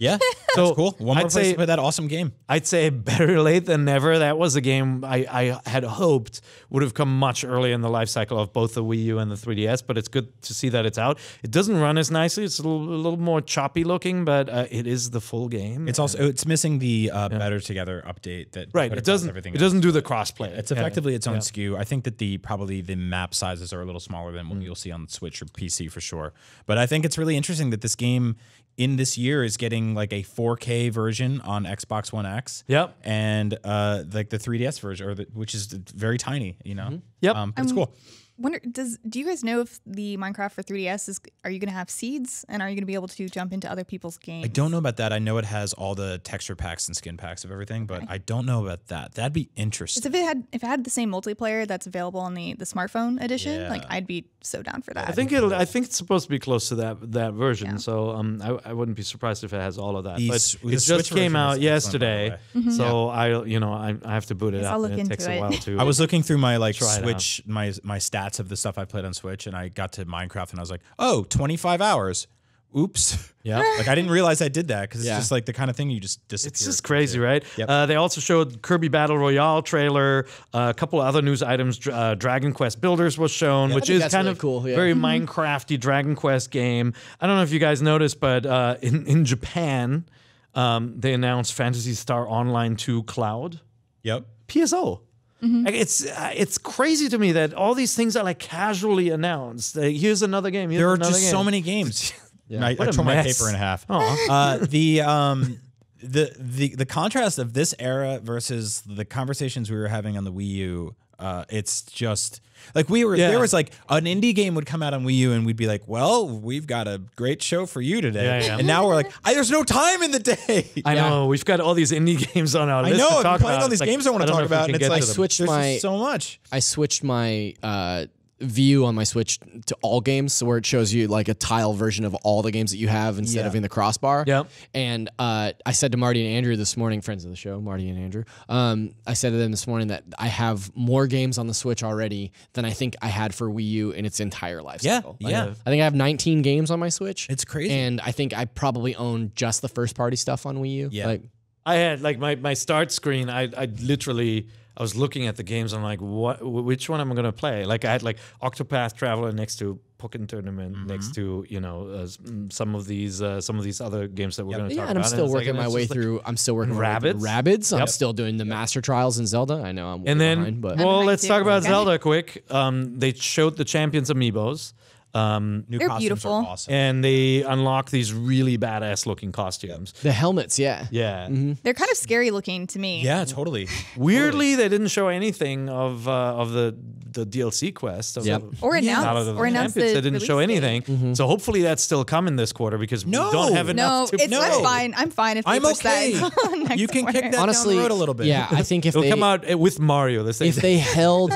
Yeah, So, that's cool. One more I'd place say- to play that awesome game. I'd say better late than never. That was a game I had hoped would have come much earlier in the life cycle of both the Wii U and the 3DS, but it's good to see that it's out. It doesn't run as nicely. It's a little more choppy looking, but it is the full game. It's missing the Better Together update that right. put It across doesn't. everything It else. doesn't do the crossplay. It's effectively its own SKU. I think that probably the map sizes are a little smaller than what you'll see on Switch or PC for sure. But I think it's really interesting that this game in this year is getting like a 4K version on Xbox One X. Yep. And like the 3DS version, which is very tiny, Yep. But it's cool. Do you guys know if the Minecraft for 3DS are you going to have seeds and are you going to be able to jump into other people's games? I don't know about that. I know it has all the texture packs and skin packs of everything, but I don't know about that. That'd be interesting. If it had the same multiplayer that's available on the smartphone edition, Yeah. like I'd be so down for that. I think it's supposed to be close to that version. So I wouldn't be surprised if it has all of that. The But the it Switch just came version out is excellent, yesterday, by the way. so I have to boot it Guess up. I'll look and it into takes a it. while to. I was looking through my Try it Switch, my stats of the stuff I played on Switch, and I got to Minecraft, and I was like, oh, 25 hours. Oops. Yeah. Like I didn't realize I did that because it's Yeah. just like the kind of thing you just disappear. It's just crazy, into. right? Yep. They also showed Kirby Battle Royale trailer, a couple of other news items. Dragon Quest Builders was shown, which think is that's kind really of cool, yeah. very Minecrafty Dragon Quest game. I don't know if you guys noticed, but in Japan, they announced Phantasy Star Online 2 Cloud. Yep. PSO. Like, it's crazy to me that all these things are like casually announced. Like, here's another game. There are just so many games. I What a tore my mess. paper in half. Aw. The contrast of this era versus the conversations we were having on the Wii U, it's just like there was like an indie game would come out on Wii U and we'd be like, well, we've got a great show for you today. Yeah, yeah. And now we're like, there's no time in the day. I know we've got all these indie games on our I list. know, to I've talk been playing about. all these It's like, games I want to don't talk know if we about, can and it's get like to them. switched there's my- just so much. I switched my view on my Switch to all games, so where it shows you like a tile version of all the games that you have instead of in the crossbar. Yep. And I said to Marty and Andrew this morning, friends of the show, Marty and Andrew, I said to them this morning that I have more games on the Switch already than I think I had for Wii U in its entire life cycle. Yeah. I think I have 19 games on my Switch. It's crazy. And I think I probably own just the first party stuff on Wii U. Yeah. Like, I had like my start screen. I literally I was looking at the games. I'm like, which one am I gonna play? Like I had like Octopath Traveler next to Pokken Tournament, next to some of these other games that we're gonna talk yeah, about. and I'm still it's like- working my it's way just like- through. I'm still working my way through Rabbids? Rabbids. I'm Yep. still doing the Master Trials in Zelda. I know I'm way And then, behind, but well, behind let's too. talk about Okay. Zelda quick. They showed the Champions Amiibos. New They're costumes beautiful. are awesome. And they unlock these really badass looking costumes. The helmets, yeah. Yeah. They're kind of scary looking to me. Yeah, totally. Weirdly, they didn't show anything of the DLC quest. Of Yep. the, Or announce, out of the or announce Champions. the They didn't show release date. anything. So hopefully that's still coming this quarter because we No. don't have No, enough to I'm fine. I'm fine if they I'm push okay. that next You can quarter. kick that Honestly, down the road a little bit. Yeah, I think if It'll they come out with Mario. The same if they held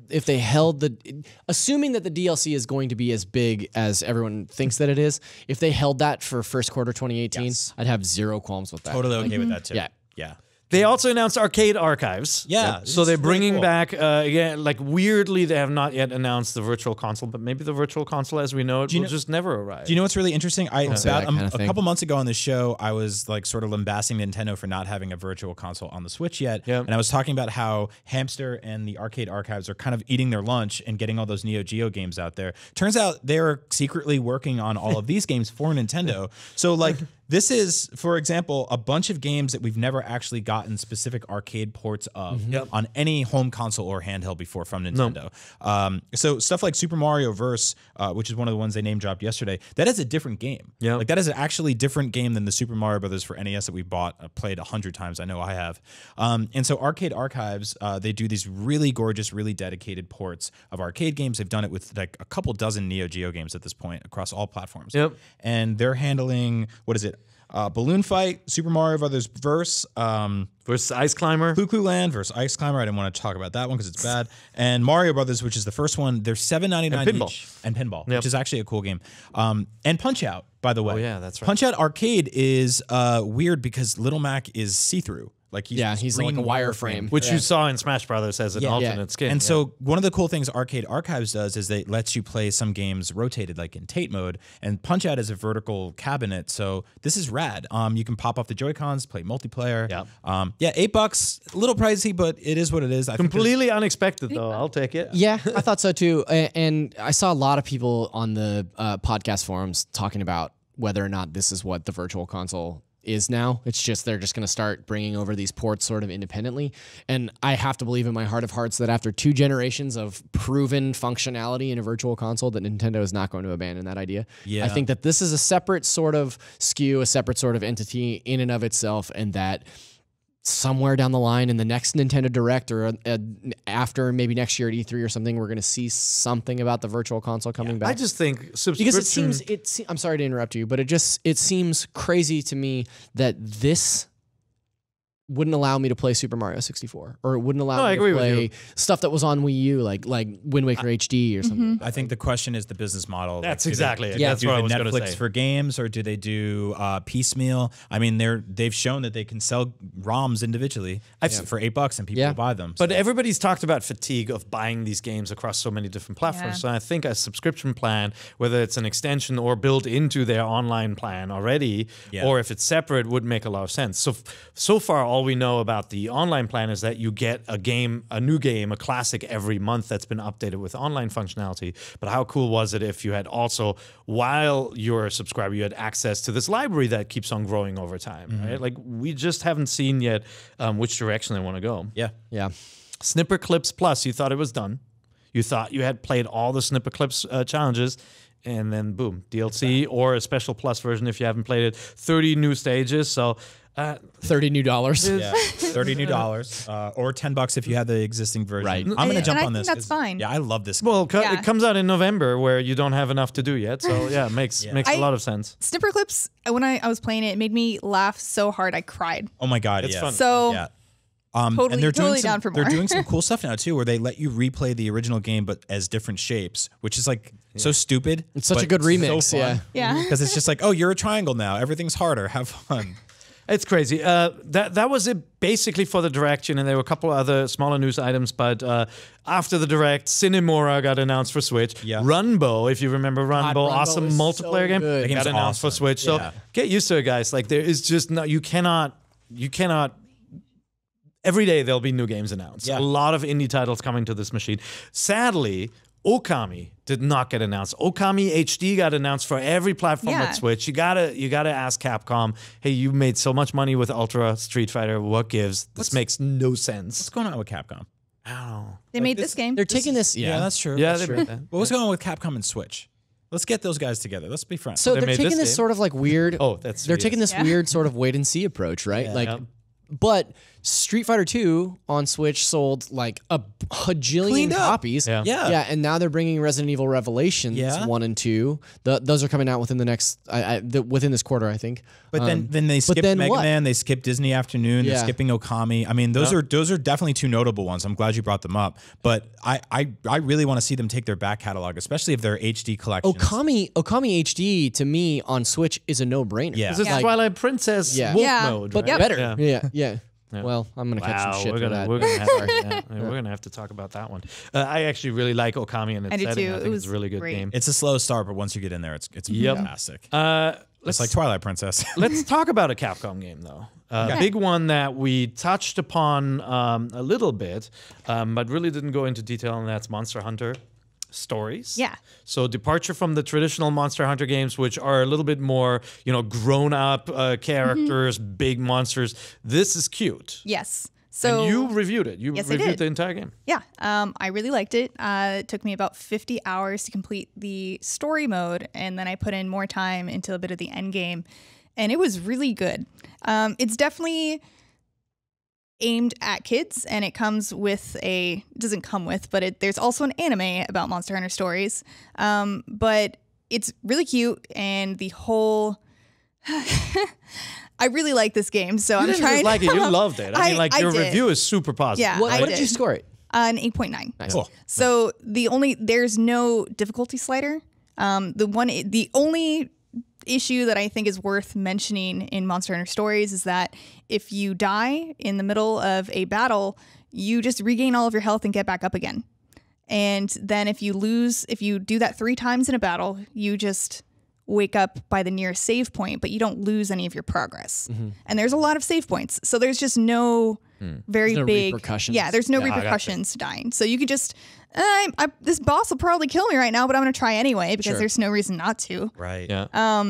the assuming that the DLC is going to be as big as everyone thinks that it is, if they held that for first quarter 2018, I'd have zero qualms with that. Totally okay with that too. Yeah. Yeah. They also announced Arcade Archives. Yeah, So it's they're really bringing cool. back, again, like weirdly, they have not yet announced the Virtual Console, but maybe the Virtual Console as we know it will just never arrive. Do you know what's really interesting? that kind of A thing. couple months ago on the show, I was like sort of lambasting Nintendo for not having a virtual console on the Switch yet. Yeah. And I was talking about how Hamster and the Arcade Archives are kind of eating their lunch and getting all those Neo Geo games out there. Turns out they're secretly working on all of these games for Nintendo. So like this is, for example, a bunch of games that we've never actually gotten specific arcade ports of on any home console or handheld before from Nintendo. So stuff like Super Mario Verse, which is one of the ones they name dropped yesterday, that is a different game. Yeah. Like that is an actually different game than the Super Mario Brothers for NES that we bought, played 100 times. I know I have. And so Arcade Archives, they do these really gorgeous, really dedicated ports of arcade games. They've done it with like a couple dozen Neo Geo games at this point across all platforms. Yep. And they're handling, what is it? Balloon Fight, Super Mario Brothers Verse, Versus Ice Climber. Cuckoo Land versus Ice Climber. I didn't want to talk about that one because it's bad. And Mario Brothers, which is the first one, they're $7.99 And Pinball. each. And Pinball, Yep. which is actually a cool game. And Punch Out, by the way. Oh, yeah, that's right. Punch Out Arcade is weird because Little Mac is see-through. Like he's he's like a green wireframe. Which you saw in Smash Brothers as an alternate skin. And yeah. so one of the cool things Arcade Archives does is they lets you play some games rotated, like in Tate mode. And Punch Out is a vertical cabinet, so this is rad. You can pop off the Joy-Cons, play multiplayer. Yeah. $8, a little pricey, but it is what it is. I think completely unexpected, though. I'll take it. Yeah, I thought so too. And I saw a lot of people on the podcast forums talking about whether or not this is what the virtual console is now. It's just they're just going to start bringing over these ports sort of independently. And I have to believe in my heart of hearts that after 2 generations of proven functionality in a virtual console, that Nintendo is not going to abandon that idea. Yeah. I think that this is a separate sort of SKU, a separate sort of entity in and of itself, and that somewhere down the line in the next Nintendo Direct or after maybe next year at E3 or something, we're going to see something about the virtual console coming back. I just think subscription. Because it seems, I'm sorry to interrupt you, but it seems crazy to me that this wouldn't allow me to play Super Mario 64, or it wouldn't allow I me agree to with play you. stuff that was on Wii U, like Wind Waker HD or something. I think the question is the business model. That's Like, do exactly it. Yeah, That's do what they I was going to Netflix say. for games, or do they do piecemeal? I mean, they've shown that they can sell ROMs individually for $8, and people will buy them. But so. everybody's talked about fatigue of buying these games across so many different platforms. Yeah. So I think a subscription plan, whether it's an extension or built into their online plan already, or if it's separate, would make a lot of sense. So far, all we know about the online plan is that you get a new game, a classic every month that's been updated with online functionality. But how cool was it if you had also, while you're a subscriber, you had access to this library that keeps on growing over time, right? Like we just haven't seen yet which direction they want to go. Yeah. Snipper Clips Plus, you thought it was done. You thought you had played all the Snipper Clips challenges, and then boom, DLC or a special plus version if you haven't played it. 30 new stages, so... $30 new. Yeah, $30 new, or $10 if you have the existing version. Right. I'm going to jump I on think this. that's 'cause, fine. Yeah, I love this. Well, Yeah. it comes out in November where you don't have enough to do yet, so yeah, it makes a lot of sense. Snipper Clips, when I was playing it made me laugh so hard I cried. Oh my god, It's yeah. fun. So Yeah. totally, and they're totally doing some, down for they're more. doing some cool stuff now too, where they let you replay the original game but as different shapes, which is like so stupid. It's such a but good remix, so fun. Yeah. Because it's just like, oh, you're a triangle now. Everything's harder. Have fun. It's crazy. That was it basically for the direction, and there were a couple other smaller news items. But after the direct, Cinemora got announced for Switch. Yeah. Runbow, if you remember Runbow, Runbow awesome is multiplayer so game, good. The game's got announced for awesome. Switch. So Yeah. get used to it, guys. Like there is just no, you cannot. Every day there'll be new games announced. Yeah. A lot of indie titles coming to this machine. Sadly, Okami did not get announced. Okami HD got announced for every platform Yeah. but Switch. You gotta ask Capcom, hey, you made so much money with Ultra Street Fighter. What gives? This makes no sense. What's going on with Capcom? I don't know. They made this game. They're taking this. Yeah, that's true. Yeah, that's they true. made that. But what's going on with Capcom and Switch? Let's get those guys together. Let's be friends. So They they're made taking this this game. sort of like weird. They're taking this Yeah. weird sort of wait and see approach, right? But Street Fighter 2 on Switch sold like a bajillion Cleaned up. copies. Yeah. and now they're bringing Resident Evil Revelations 1 and 2. Those are coming out within the next within this quarter, I think. But then they skipped then Mega what? Man, they skipped Disney Afternoon, they're Yeah. skipping Okami. I mean, those are definitely two notable ones. I'm glad you brought them up. But I really want to see them take their back catalog, especially if they're HD collections. Okami HD to me on Switch is a no-brainer. Yeah. This is Yeah. Twilight Princess Yeah. Wolf Yeah. mode, but right? better. Yeah. Well, I'm gonna catch some shit we're for gonna that. we're gonna have Sorry. we're gonna have to talk about that one. I actually really like Okami and its I do setting. too. I It think was it's a really good great. game. It's a slow start, but once you get in there, it's Yep. fantastic. Let's It's like Twilight Princess. let's talk about a Capcom game though. A big one that we touched upon a little bit, but really didn't go into detail, and that's Monster Hunter Stories. Yeah. So departure from the traditional Monster Hunter games, which are a little bit more, grown up characters, big monsters. This is cute. Yes. So And you reviewed it. You Yes, I reviewed did. the entire game. yeah, I really liked it. It took me about 50 hours to complete the story mode, and then I put in more time into a bit of the end game, and it was really good. It's definitely aimed at kids, and it comes with doesn't come with, but there's also an anime about Monster Hunter Stories. But it's really cute, and the whole I really like this game, so I'm You didn't trying just like it, to you loved it. I mean, your did. review is super positive. Yeah, What, I what did you did. score it? An 8.9. Cool. So there's no difficulty slider. The only issue that I think is worth mentioning in Monster Hunter Stories is that if you die in the middle of a battle, you just regain all of your health and get back up again. And then if you do that 3 times in a battle, you just wake up by the nearest save point, but you don't lose any of your progress. And there's a lot of save points. So there's just no very There's no big repercussions. Yeah, there's no I gotcha. repercussions to dying. So you could just this boss will probably kill me right now, but I'm going to try anyway because there's no reason not to. Right. Yeah.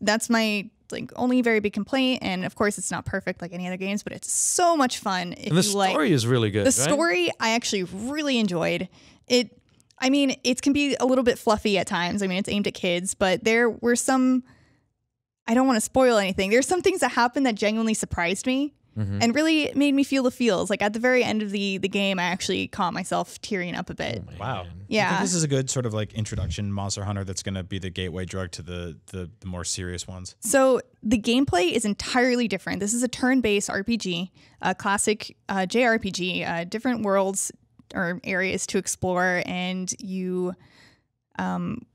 That's my only very big complaint, and of course it's not perfect like any other games, but it's so much fun if And the you like story is really good. the story. I actually really enjoyed it. I mean, it can be a little bit fluffy at times. I mean, it's aimed at kids, but there were some, I don't want to spoil anything. There's some things that happened that genuinely surprised me and really made me feel the feels. Like at the very end of the game, I actually caught myself tearing up a bit. Wow. Yeah. I think this is a good sort of like introduction Monster Hunter that's going to be the gateway drug to the more serious ones. So the gameplay is entirely different. This is a turn-based RPG, a classic JRPG, different worlds or areas to explore, and you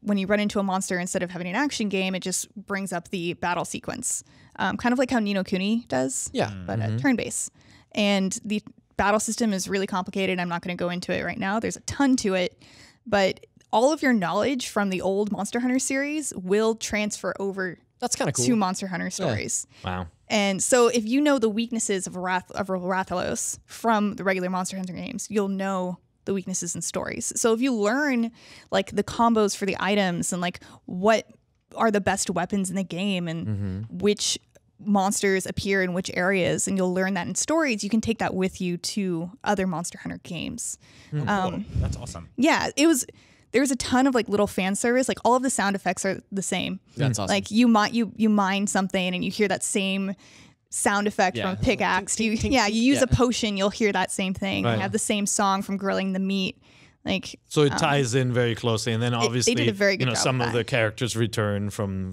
when you run into a monster, instead of having an action game, it just brings up the battle sequence, kind of like how Ni no Kuni does, Yeah. but turn-based. And the battle system is really complicated. I'm not going to go into it right now. There's a ton to it, but all of your knowledge from the old Monster Hunter series will transfer over That's kind of cool. to Monster Hunter Stories. Wow. And so if you know the weaknesses of Rathalos from the regular Monster Hunter games, you'll know the weaknesses in Stories. So if you learn like the combos for the items and like what are the best weapons in the game and which monsters appear in which areas, and you'll learn that in Stories, you can take that with you to other Monster Hunter games. Cool. That's awesome. Yeah, there's a ton of like little fan service. Like all of the sound effects are the same. That's awesome. Like you mine something and you hear that same sound effect from a pickaxe. Tink, tink, You tink. use Yeah. a potion, you'll hear that same thing. Right. You have the same song from grilling the meat. Like So it ties in very closely, and then obviously, did a very good job some with of that. the characters return from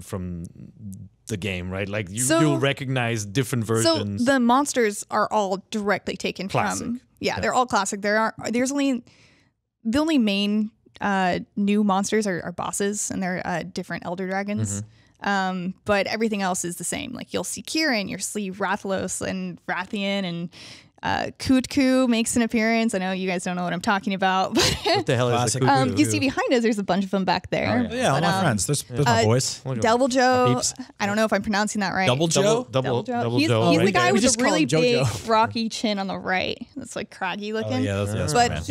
the game, right? Like So- you'll recognize different so versions. the monsters are all directly taken Classic. from they're all classic. There's only the only main new monsters are bosses, and they're different elder dragons. But everything else is the same. Like you'll see Kieran, you'll see Rathalos and Rathian, and Kutku makes an appearance. I know you guys don't know what I'm talking about, but what the hell is Classic. the cuckoo? you see behind us, there's a bunch of them back there. Yeah, all my friends. There's my boys. Devil Joe, peeps. I don't know if I'm pronouncing that right. Double Joe? Double He's Joe. the right guy there. with just the call really him big JoJo. rocky chin on the right. That's like craggy looking. Oh, yeah, that's But man.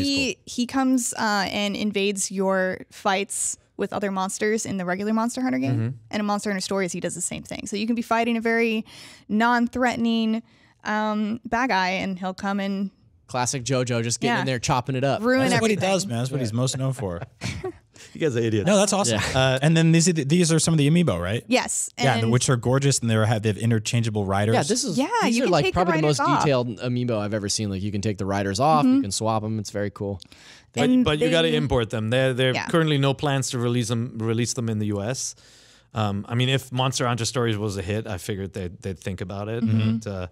he comes and invades your fights with other monsters in the regular Monster Hunter game. And in Monster Hunter Stories, he does the same thing. So you can be fighting a very non-threatening bad guy, and he'll come and Classic JoJo, just getting Yeah. in there chopping it up. ruin That's what he everything. does, man. That's what he's most known for. You guys are idiots. No, that's awesome. And then these are some of the amiibo, right? Yes. Yeah, which are gorgeous, and they have interchangeable riders. Yeah, these you are can like take probably the most riders off. detailed amiibo I've ever seen. Like you can take the riders off, you can swap them. It's very cool. But you got to import them. There Yeah. currently no plans to release them in the US. I mean, if Monster Hunter Stories was a hit, I figured they'd think about it. But,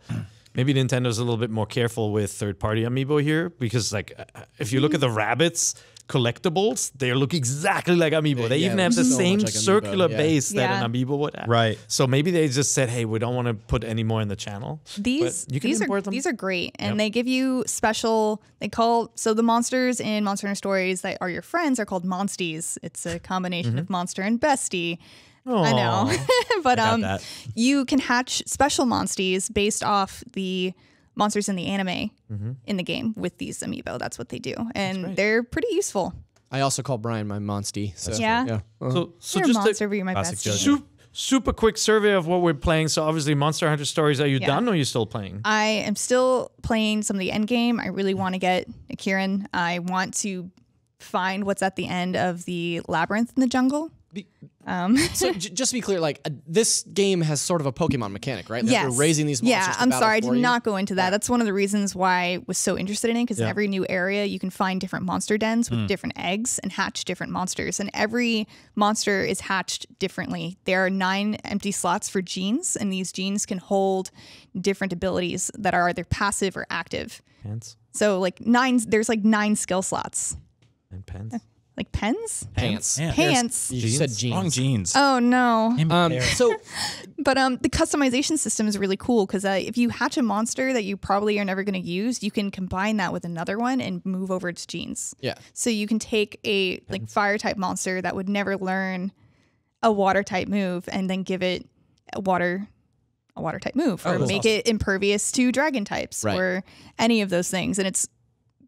maybe Nintendo's a little bit more careful with third-party amiibo here because, like, if you look at the rabbits collectibles, they look exactly like amiibo. They even have the same much like Amiibo, circular yeah. base that an amiibo would have. Right. So maybe they just said, "Hey, we don't want to put any more in the channel." These But you can import them. these are great, and they give you special. So the monsters in Monster Hunter Stories that are your friends are called Monsties. It's a combination of monster and bestie. I know, but you can hatch special Monsties based off the monsters in the anime in the game with these amiibo. That's what they do, and they're pretty useful. I also call Brian my Monstie. So, Yeah. So You're a just monster, but you're my bestie. super quick survey of what we're playing. So obviously, Monster Hunter Stories. Are you done, or are you still playing? I am still playing some of the end game. I really want to get a Kieran. I want to find what's at the end of the labyrinth in the jungle. So just to be clear, like this game has sort of a Pokemon mechanic, right? Like Yes. You're raising these monsters. Yeah, to I'm battle sorry, I for did you. not go into that. That's one of the reasons why I was so interested in it, because in every new area you can find different monster dens with different eggs and hatch different monsters. And every monster is hatched differently. There are 9 empty slots for genes, and these genes can hold different abilities that are either passive or active. Pants So there's like 9 skill slots. and pens. Like pens? Pants. Yeah. Pants. You said jeans. Wrong jeans. Oh no. So But the customization system is really cool because if you hatch a monster that you probably are never going to use, you can combine that with another one and move over its genes. yeah. So you can take a fire type monster that would never learn a water type move and then give it a water type move, or make it impervious to dragon types, or any of those things. And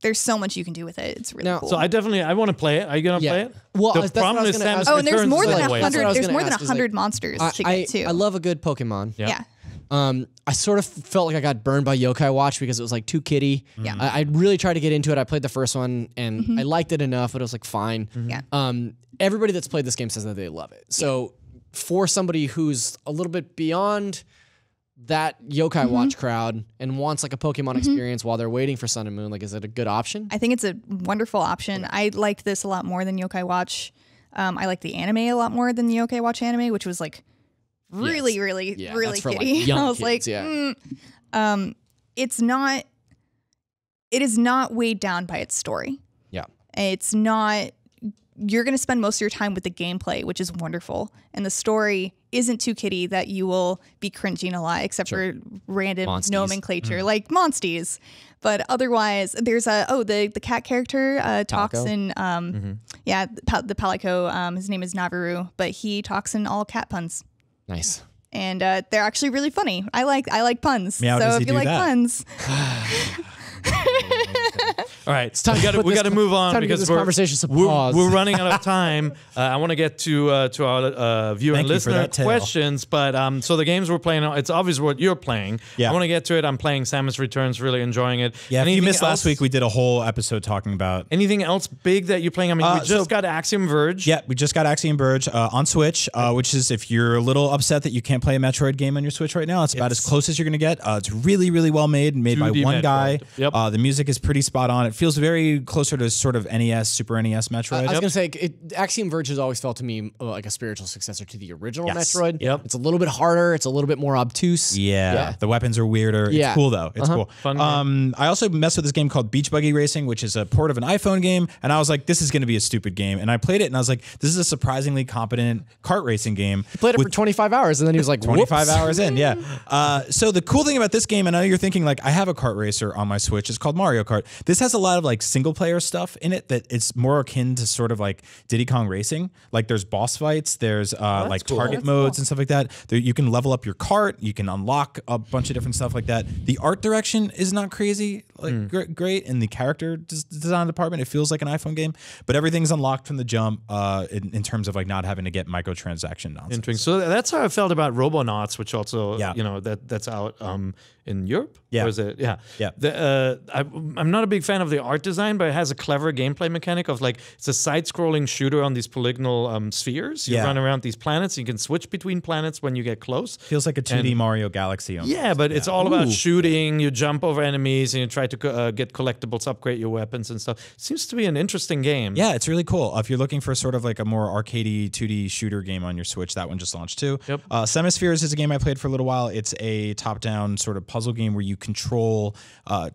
there's so much you can do with it. It's really cool. So I want to play it. Are you gonna play it? Well, the that's what I problem was is gonna Samus ask. and there's Returns more is than the way. 100. That's what I was There's gonna more than ask, is 100 like, monsters to get to. I love a good Pokemon. Yeah. I sort of felt like I got burned by Yokai Watch because it was like too kiddie. Yeah. I really tried to get into it. I played the first one and I liked it enough, but it was like fine. Yeah. Everybody that's played this game says that they love it. So for somebody who's a little bit beyond that Yokai Watch crowd and wants like a Pokemon experience while they're waiting for Sun and Moon, like, is it a good option? I think it's a wonderful option. I liked this a lot more than Yokai Watch. I like the anime a lot more than the Yokai Watch anime, which was like really that's for, like, kiddie. young I was kids, like, it is not weighed down by its story. Yeah. It's not. You're going to spend most of your time with the gameplay, which is wonderful, and the story isn't too kiddie that you will be cringing a lot, except for random Monsties. nomenclature like Monsties. But otherwise, there's the cat character talks Palico? in the Palico. His name is Naviru, but he talks in all cat puns, Nice. and they're actually really funny. I like puns, Meow, so does if he you do like that? puns, All right, we got to move on time to give because this conversation some pause. we're running out of time. I want to get to our viewer and Thank you for listener that tale. questions, but so the games we're playing, it's obvious what you're playing. Yeah. I want to get to it. I'm playing Samus Returns, really enjoying it. Yeah, if you Anything missed last else- week, we did a whole episode talking about. Anything else big that you're playing? I mean, we just so- got Axiom Verge. Yeah, we just got Axiom Verge on Switch, which is, if you're a little upset that you can't play a Metroid game on your Switch right now, it's about as close as you're going to get. It's really, really well made by 2D one guy. Metroid. Yep. The music is pretty spot on. It feels very closer to sort of NES, Super NES Metroid. I was gonna say, Axiom Verge has always felt to me like a spiritual successor to the original Yes. Metroid. Yep. It's a little bit harder. It's a little bit more obtuse. Yeah, the weapons are weirder. Yeah. It's cool though. It's cool. Fun game. I also messed with this game called Beach Buggy Racing, which is a port of an iPhone game, and I was like, this is going to be a stupid game. And I played it, and I was like, this is a surprisingly competent kart racing game. Played it for 25 hours, and then he was like, 25 whoops. hours in, yeah. So the cool thing about this game, and I know you're thinking like, I have a kart racer on my Switch. It's called Mario Kart. This has a lot of like single player stuff in it that it's more akin to sort of like Diddy Kong Racing. Like there's boss fights, there's like cool. target modes and stuff like that. You can level up your cart, you can unlock a bunch of different stuff like that. The art direction is not crazy, like great, and the character design department, it feels like an iPhone game, but everything's unlocked from the jump in terms of like not having to get microtransaction nonsense. Interesting. So that's how I felt about Robonauts, which also, Yeah. that's out in Europe. Yeah. Or is it? Yeah. Yeah. I'm not a big fan of the art design, but it has a clever gameplay mechanic of like it's a side-scrolling shooter on these polygonal spheres. You run around these planets. You can switch between planets when you get close. Feels like a 2D Mario Galaxy. Yeah, but it's all about shooting. You jump over enemies and you try to get collectibles, upgrade your weapons and stuff. Seems to be an interesting game. Yeah, it's really cool. If you're looking for sort of like a more arcadey 2D shooter game on your Switch, that one just launched too. Yep. Semispheres is a game I played for a little while. It's a top-down sort of puzzle game where you control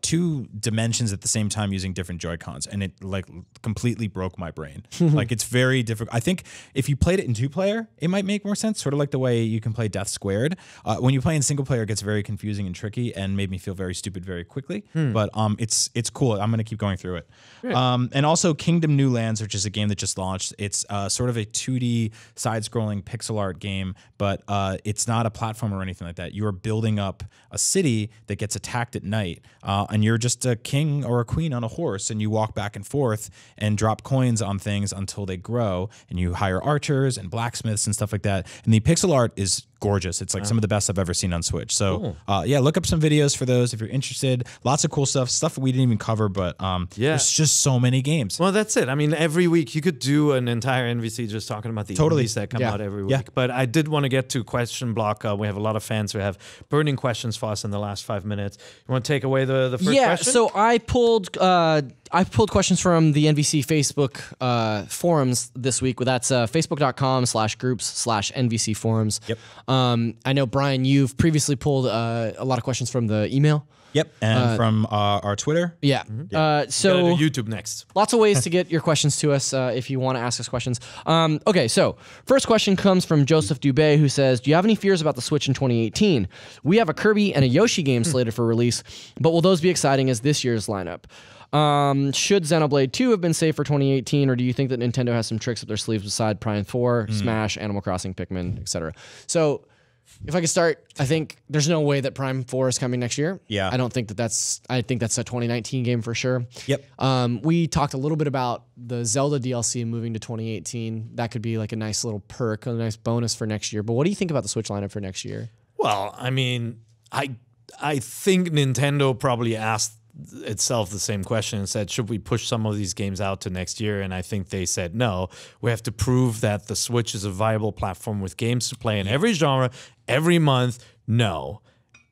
two dimensions at the same time using different Joy-Cons, and it like completely broke my brain. Like it's very difficult. I think if you played it in 2-player, it might make more sense, sort of like the way you can play Death Squared. When you play in single player, it gets very confusing and tricky and made me feel very stupid very quickly. But it's cool. I'm going to keep going through it. And also Kingdom New Lands, which is a game that just launched. It's sort of a 2D side-scrolling pixel art game, but it's not a platform or anything like that. You are building up a city that gets attacked at night, and you're just a king or a queen on a horse, and you walk back and forth and drop coins on things until they grow, and you hire archers and blacksmiths and stuff like that. And the pixel art is gorgeous. It's like some of the best I've ever seen on Switch. So yeah, look up some videos for those if you're interested. Lots of cool stuff we didn't even cover, but there's just so many games. Well, that's it. I mean, every week you could do an entire NVC just talking about the indies that come out every week. But I did want to get to question block. We have a lot of fans who have burning questions for us in the last 5 minutes. You want to take away the first question? Yeah, so I pulled questions from the NVC Facebook forums this week. That's facebook.com/groups/NVC forums. Yep. I know, Brian, you've previously pulled a lot of questions from the email. Yep, and from our Twitter. Yeah. So do YouTube next. Lots of ways to get your questions to us if you want to ask us questions. Okay, so first question comes from Joseph Dubé, who says, do you have any fears about the Switch in 2018? We have a Kirby and a Yoshi game slated for release, but will those be exciting as this year's lineup? Should Xenoblade 2 have been saved for 2018, or do you think that Nintendo has some tricks up their sleeves beside Prime 4, Smash, Animal Crossing, Pikmin, etc.? So if I could start, I think there's no way that Prime 4 is coming next year. Yeah. I don't think I think that's a 2019 game for sure. Yep. We talked a little bit about the Zelda DLC moving to 2018. That could be like a nice little perk, a nice bonus for next year. But what do you think about the Switch lineup for next year? Well, I mean, I think Nintendo probably asked itself the same question and said, should we push some of these games out to next year? And I think they said, no, we have to prove that the Switch is a viable platform with games to play in every genre, every month. No.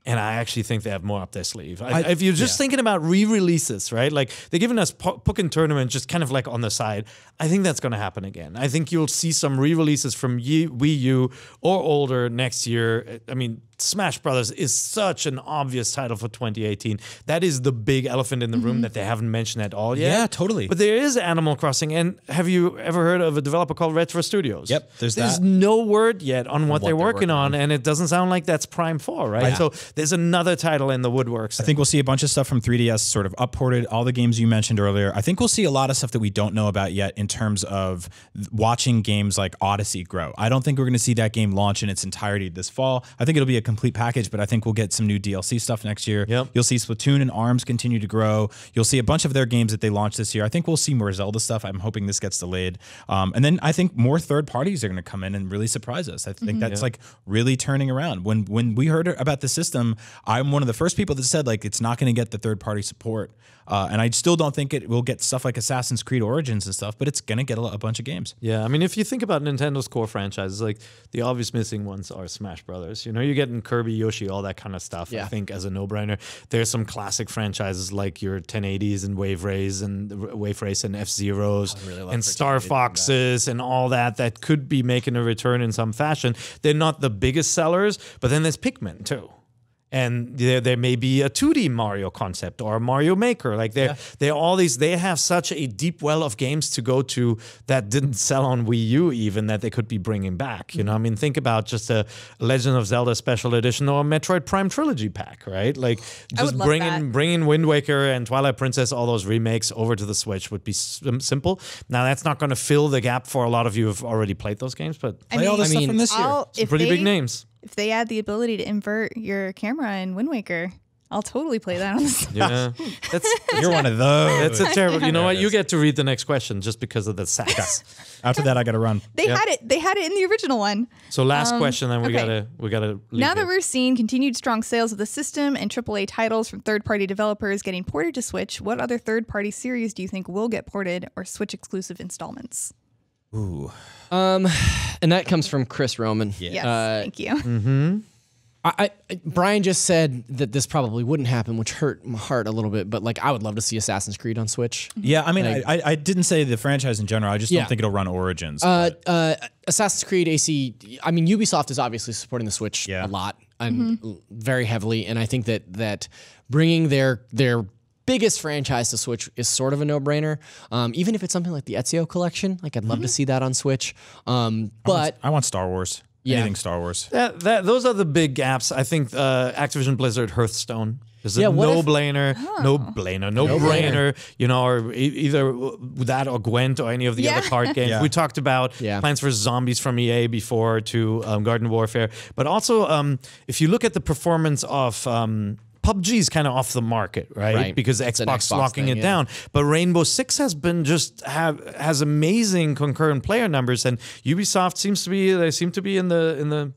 And I actually think they have more up their sleeve. If you're just thinking about re-releases, right? Like they're giving us Pokken Tournament just kind of like on the side. I think that's going to happen again. I think you'll see some re-releases from Wii U or older next year. I mean, Smash Brothers is such an obvious title for 2018. That is the big elephant in the room that they haven't mentioned at all yet. Yeah, totally. But there is Animal Crossing. And have you ever heard of a developer called Retro Studios? Yep, there's no word yet on what they're working on, and it doesn't sound like that's Prime 4, right? So there's another title in the woodworks. I think we'll see a bunch of stuff from 3DS sort of upported, all the games you mentioned earlier. I think we'll see a lot of stuff that we don't know about yet in terms of watching games like Odyssey grow. I don't think we're going to see that game launch in its entirety this fall. I think it'll be a complete package, but I think we'll get some new DLC stuff next year. Yep. You'll see Splatoon and ARMS continue to grow. You'll see a bunch of their games that they launched this year. I think we'll see more Zelda stuff. I'm hoping this gets delayed. And then I think more third parties are going to come in and really surprise us. I think that's like really turning around. When we heard about the system, I'm one of the first people that said like it's not going to get the third party support. And I still don't think it will get stuff like Assassin's Creed Origins and stuff, but it's going to get a bunch of games. Yeah, I mean, if you think about Nintendo's core franchises, like the obvious missing ones are Smash Brothers. You know, you're getting Kirby, Yoshi, all that kind of stuff. Yeah. I think as a no-brainer. There's some classic franchises like your 1080s and Wave Race and F-Zeros and Star Foxes and all that could be making a return in some fashion. They're not the biggest sellers, but then there's Pikmin too. And there may be a 2D Mario concept or a Mario Maker. Like they're all these. They have such a deep well of games to go to that didn't sell on Wii U even that they could be bringing back. You know, I mean, think about just a Legend of Zelda Special Edition or a Metroid Prime Trilogy pack, right? Like just bringing Wind Waker and Twilight Princess, all those remakes over to the Switch would be simple. Now that's not going to fill the gap for a lot of you who've already played those games, but play all the stuff from this year. Some pretty big names. If they add the ability to invert your camera in Wind Waker, I'll totally play that on the Switch. Yeah, You're one of those. that's a terrible. You know There what? it You is. get to read the next question just because of the sass. After that, I got to run. They had it in the original one. So last question, then we okay. gotta. Leave Now that it. we're seeing continued strong sales of the system and AAA titles from third-party developers getting ported to Switch, what other third-party series do you think will get ported or Switch-exclusive installments? Ooh. And that comes from Chris Roman. Yes, thank you. Brian just said that this probably wouldn't happen, which hurt my heart a little bit. But like, I would love to see Assassin's Creed on Switch. Yeah, I mean, I didn't say the franchise in general. I just don't think it'll run Origins. Assassin's Creed AC. I mean, Ubisoft is obviously supporting the Switch a lot and very heavily, and I think that bringing their biggest franchise to Switch is sort of a no-brainer. Even if it's something like the Ezio collection, like I'd love to see that on Switch. But I want Star Wars. Yeah. Anything Star Wars. Those are the big gaps. I think Activision Blizzard Hearthstone is a what no-brainer. You know, or either that or Gwent or any of the other card games. Yeah. We talked about Plants vs. Zombies from EA before to Garden Warfare. But also, if you look at the performance of PUBG's kind of off the market, right? Because Xbox locking it down. But Rainbow Six has been has amazing concurrent player numbers, and Ubisoft seem to be in the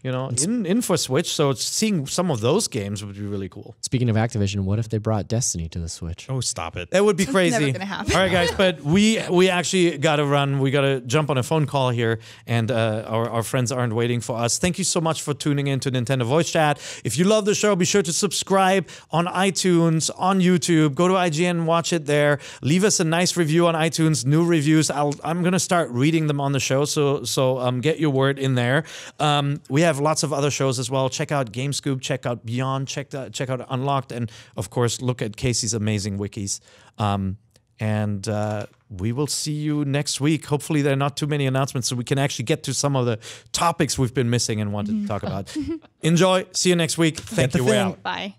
in for Switch. So seeing some of those games would be really cool. speaking of Activision, what if they brought Destiny to the Switch? Oh, stop it. That would be crazy. Never gonna happen. All right, guys, but we actually got to run. We got to jump on a phone call here, and our friends aren't waiting for us. Thank you so much for tuning in to Nintendo Voice Chat. If you love the show, be sure to subscribe on iTunes, on YouTube. Go to IGN and watch it there. Leave us a nice review on iTunes. New reviews. I'm gonna start reading them on the show. So get your word in there. We have lots of other shows as well. Check out GameScoop. Check out Beyond. Check out Unlocked, and of course, look at Casey's amazing wikis. And we will see you next week. Hopefully, there are not too many announcements, so we can actually get to some of the topics we've been missing and wanted to talk about. Enjoy. See you next week. Thank you. We're out. Bye.